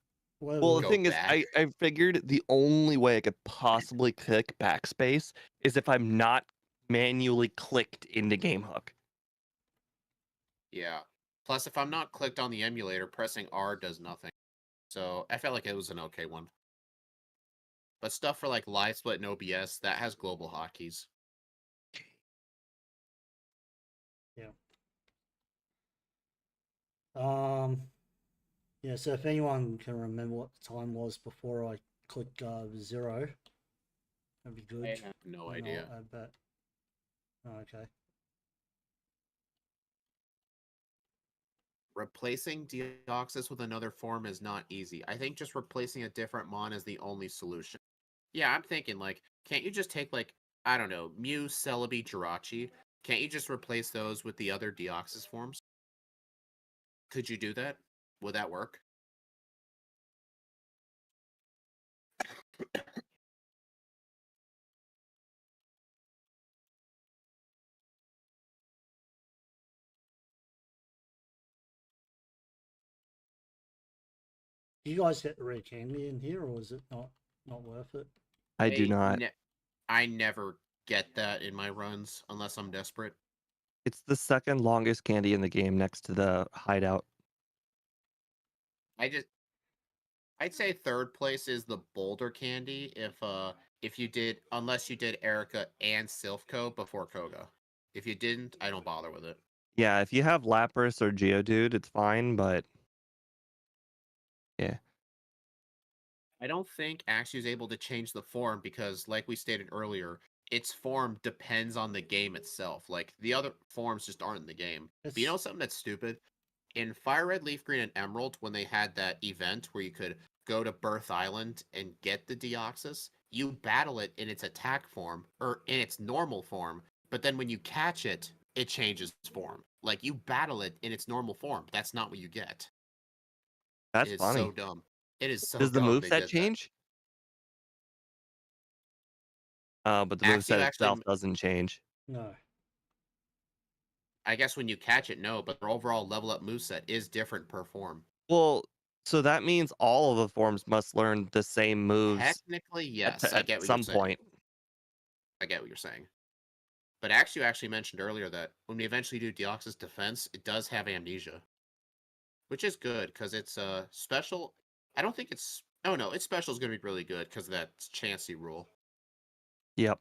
Well, the whatever. Go thing is, back. I figured the only way I could possibly click backspace is if I'm not manually clicked into game hook. Yeah. Plus, if I'm not clicked on the emulator, pressing R does nothing. So I felt like it was an okay one. But stuff for like live split and OBS, that has global hotkeys. Yeah. Um. Yeah. So if anyone can remember what the time was before I click zero, that'd be good. I have no And idea. I'll add that. Oh, okay. Replacing Deoxys with another form is not easy. I think just replacing a different mon is the only solution. Yeah, I'm thinking like, can't you just take like, I don't know, Mew, Celebi, Jirachi? Can't you just replace those with the other Deoxys forms? Could you do that? Would that work? Do you guys get the rare candy in here, or is it not worth it? I do I, not. ne- I never get that in my runs unless I'm desperate. It's the second longest candy in the game next to the hideout. I just I'd say third place is the Boulder candy if you did unless you did Erica and Silphco before Koga. If you didn't, I don't bother with it. Yeah, if you have Lapras or Geodude, it's fine, but yeah. I don't think Axie is able to change the form because, like we stated earlier, its form depends on the game itself. Like the other forms just aren't in the game. But you It's know something that's stupid? In Fire Red, Leaf Green, and Emerald, when they had that event where you could go to Birth Island and get the Deoxys, you battle it in its attack form or in its normal form, but then when you catch it, it changes form. Like you battle it in its normal form. That's not what you get. It That's is so funny. dumb. It is so Does the dumb they moveset did that. change? But the After you moveset actually, itself doesn't change. No. I guess when you catch it, no, but their overall level up moveset is different per form. Well, so that means all of the forms must learn the same moves Technically, yes, I at get what you're some saying. point. I get what you're saying. But actually, you actually mentioned earlier that when we eventually do Deoxys defense, it does have amnesia, which is good because it's special. I don't think it's. Oh no, its special is going to be really good because of that Chansey rule. Yep.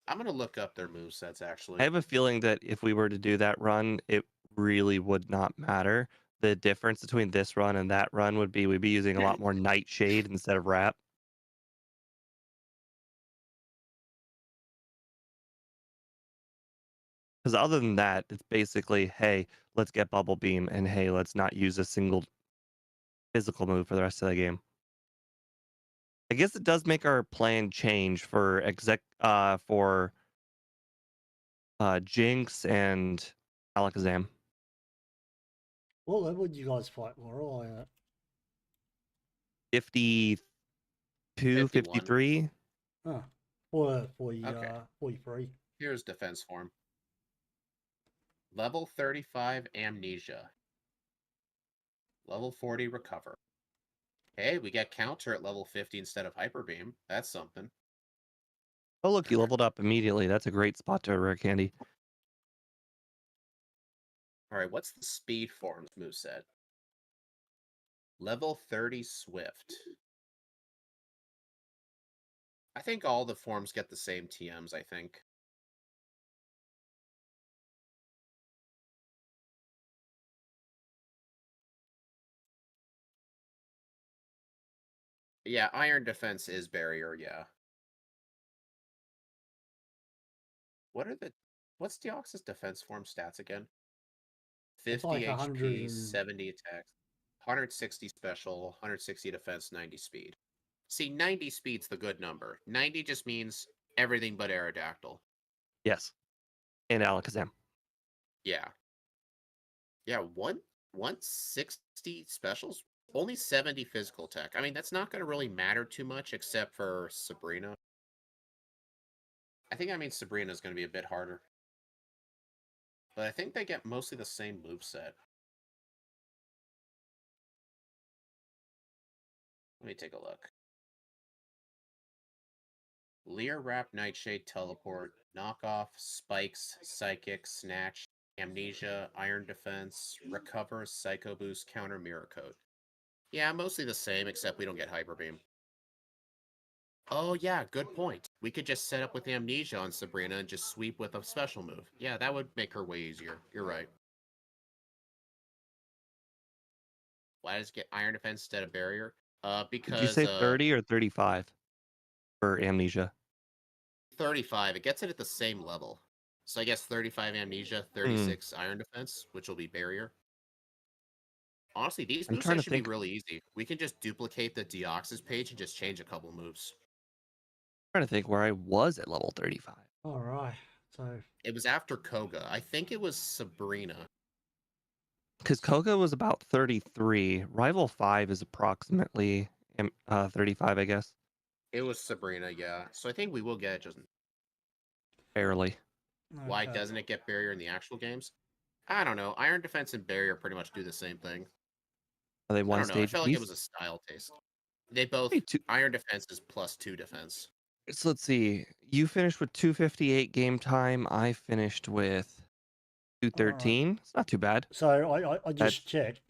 I'm going to look up their movesets I actually. have a feeling that if we were to do that run, it really would not matter. The difference between this run and that run would be we'd be using a lot more Nightshade instead of Wrap. Because other than that, it's basically, hey, let's get Bubble Beam, and hey, let's not use a single physical move for the rest of the game. I guess it does make our plan change for Jinx and Alakazam. What level did you guys fight Laurel at? 52, 51. 53. Huh. Okay, 43. here's defense form. Level 35 amnesia. Level 40 recover. Hey, we get counter at level 50 instead of hyper beam. That's something. Oh, look, you leveled up immediately. That's a great spot to rare candy. All right, what's the speed forms moveset? Level 30 Swift. I think all the forms get the same TMs, I think. Yeah, Iron Defense is barrier, yeah. What's Deoxys defense form stats again? It's 50 like 100 HP, and 70 attacks, 160 special, 160 defense, 90 speed. See, 90 speed's the good number. 90 just means everything but Aerodactyl. Yes. And Alakazam. Yeah. Yeah, 160 specials, only 70 physical tech. I mean, that's not going to really matter too much except for Sabrina. I think Sabrina's going to be a bit harder. But I think they get mostly the same moveset. Let me take a look. Leer Wrap, Nightshade, Teleport, Knockoff, Spikes, Psychic, Snatch, Amnesia, Iron Defense, Recover, Psycho Boost, Counter, Mirror Coat. Yeah, mostly the same, except we don't get Hyper Beam. Oh yeah, good point. We could just set up with Amnesia on Sabrina and just sweep with a special move. Yeah, that would make her way easier. You're right. Why does it get Iron Defense instead of Barrier? Did you Because say 30 or 35 for Amnesia? 35, it gets it at the same level. So I guess 35 Amnesia, Hmm. 36 Iron Defense, which will be Barrier. Honestly, these I'm trying movesets to should be think. really easy. We can just duplicate the Deoxys page and just change a couple moves. Trying to think where I was at level 35. all right. So It was after Koga. I think it was Sabrina. Because Koga was about 33. Rival 5 is approximately 35, I guess. It was Sabrina, yeah. So I think we will get it. Just Barely. why okay. doesn't it get Barrier in the actual games? I don't know. Iron Defense and Barrier pretty much do the same thing. Are they I one don't know. I stage felt like it piece? was a style taste. They both Hey, Iron Defense is +2 defense. so let's see. You finished with 258 game time. I finished with All right. 213. It's not too bad. So I That's just checked.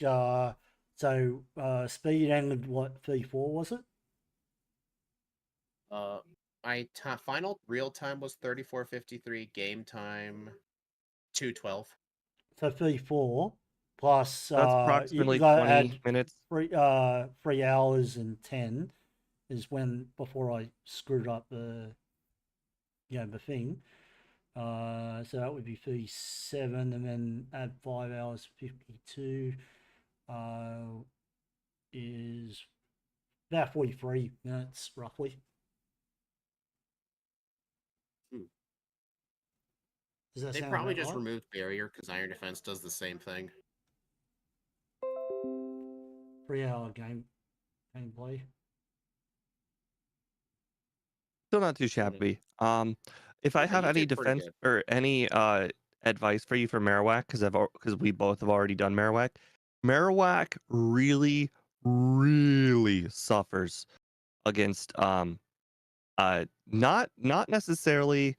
Speed ended what 34 was it? Uh, final real time was 34:53. Game time 2:12. So 34 plus that's you approximately got to 20 add minutes. 3 hours and 10 is when before I screwed up the thing. So that would be 37, and then add 5 hours 52 is about 43 minutes roughly. Hmm. Does that They sound probably about just right? removed Barrier because Iron Defense does the same thing. 3 hour gameplay. Still not too shabby. If I Yeah, have you any did pretty defense good. or any advice for you for Marowak, because we both have already done Marowak. Marowak really, really suffers against not necessarily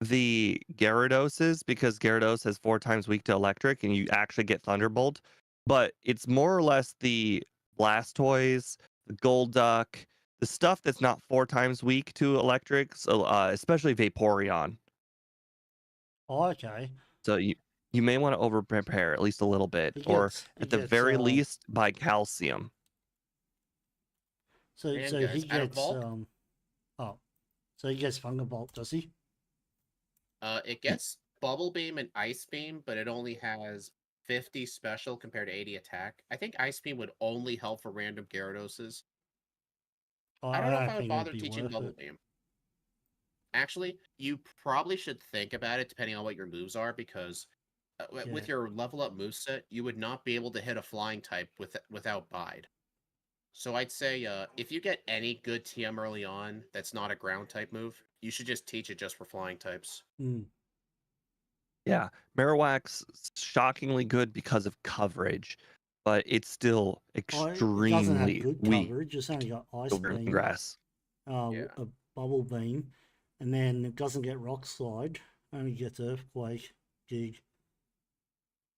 the Gyarados because Gyarados has 4 times weak to electric and you actually get Thunderbolt, but it's more or less the Blastoise, the Golduck, the stuff that's not 4 times weak to electric, so especially Vaporeon. Oh, okay. So you may want to over prepare at least a little bit, He or gets he at the gets very least buy calcium. And so he guys, out of gets bulk, oh, so he gets Thunderbolt, does he? it gets Bubble Beam and Ice Beam, but it only has 50 special compared to 80 attack. I think Ice Beam would only help for random Gyaradoses. I I don't know if don't I would think it'd bother be teaching worth Bubble it. Beam. Actually, you probably should think about it depending on what your moves are, because Yeah. with your level up moveset, you would not be able to hit a flying type without Bide. So I'd say if you get any good TM early on that's not a ground type move, you should just teach it just for flying types. Mm. Yeah, Marowak's shockingly good because of coverage, but it's still Oh, it doesn't have extremely good weak coverage. It's only got Ice over Beam, grass. Yeah. a Bubble Beam, and then it doesn't get Rock Slide. Only gets Earthquake, Dig,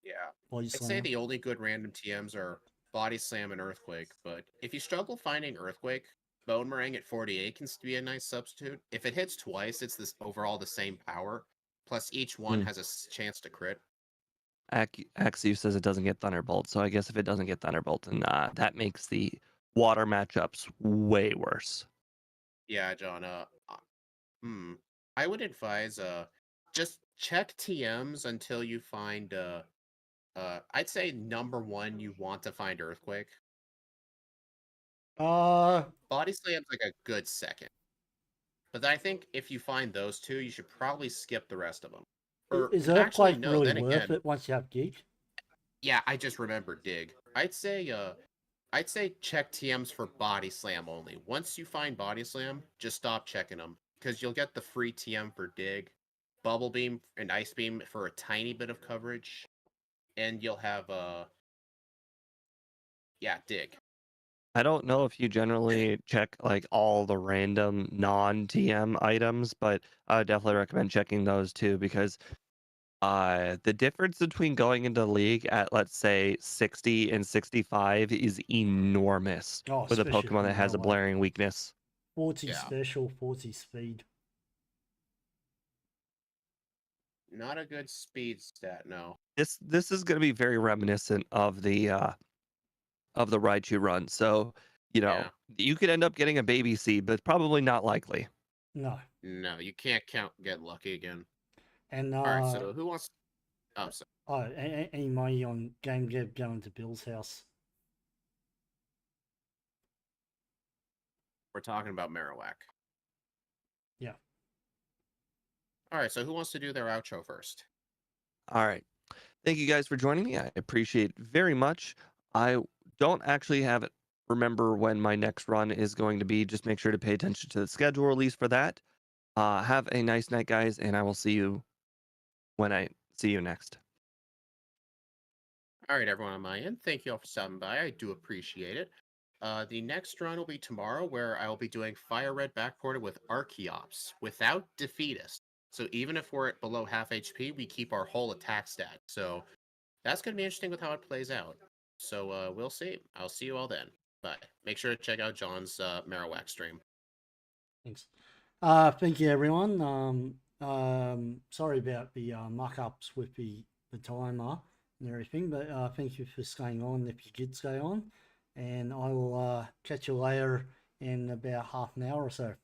Yeah. Body I'd say Slam. the only good random TMs are Body Slam and Earthquake, but if you struggle finding Earthquake, Bone Meringue at 48 can be a nice substitute. If it hits twice, it's this overall the same power, plus each one Hmm. has a chance to crit. Axu says it doesn't get Thunderbolt, so I guess if it doesn't get Thunderbolt, then that makes the water matchups way worse. Yeah, John. I would advise just check TMs until you find I'd say number one you want to find Earthquake. Uh, Body Slam's like a good second. But I think if you find those two, you should probably skip the rest of them. Or is actually, Earthquake no. really Then worth again, it once you have Gig? yeah, I just remembered Dig. I'd say check TMs for Body Slam only. Once you find Body Slam, just stop checking them because you'll get the free TM for Dig, Bubble Beam and Ice Beam for a tiny bit of coverage, and you'll have Dig. I don't know if you generally check like all the random non-TM items, but I would definitely recommend checking those too because the difference between going into the league at let's say 60 and 65 is enormous Oh, with a especially Pokemon from that has a melee. blaring weakness. 40 Yeah. special, 40 speed. Not a good speed stat, no. This is going to be very reminiscent of the Raichu run. So, Yeah. you could end up getting a baby seed, but it's probably not likely. No. No, you can't count get lucky again. And Alright, so who wants oh so any money on Game Dev going to Bill's house? we're talking about Marowak. Yeah. Alright, so who wants to do their outro first? All right. Thank you guys for joining me. I appreciate it very much. I don't actually remember when my next run is going to be. Just make sure to pay attention to the schedule release for that. Have a nice night, guys, and I will see you when I see you next. Alright, everyone on my end, thank you all for stopping by. I do appreciate it. The next run will be tomorrow, where I will be doing Fire Red backported with Archeops without Defeatist. So even if we're at below half HP, we keep our whole attack stat. So that's going to be interesting with how it plays out. So we'll see. I'll see you all then. But make sure to check out John's Marowak stream. Thanks. Thank you, everyone. Sorry about the muck ups with the timer and everything, but thank you for staying on if you did stay on. And I will catch you later in about half an hour or so.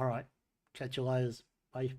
All right. Catch you later. Bye.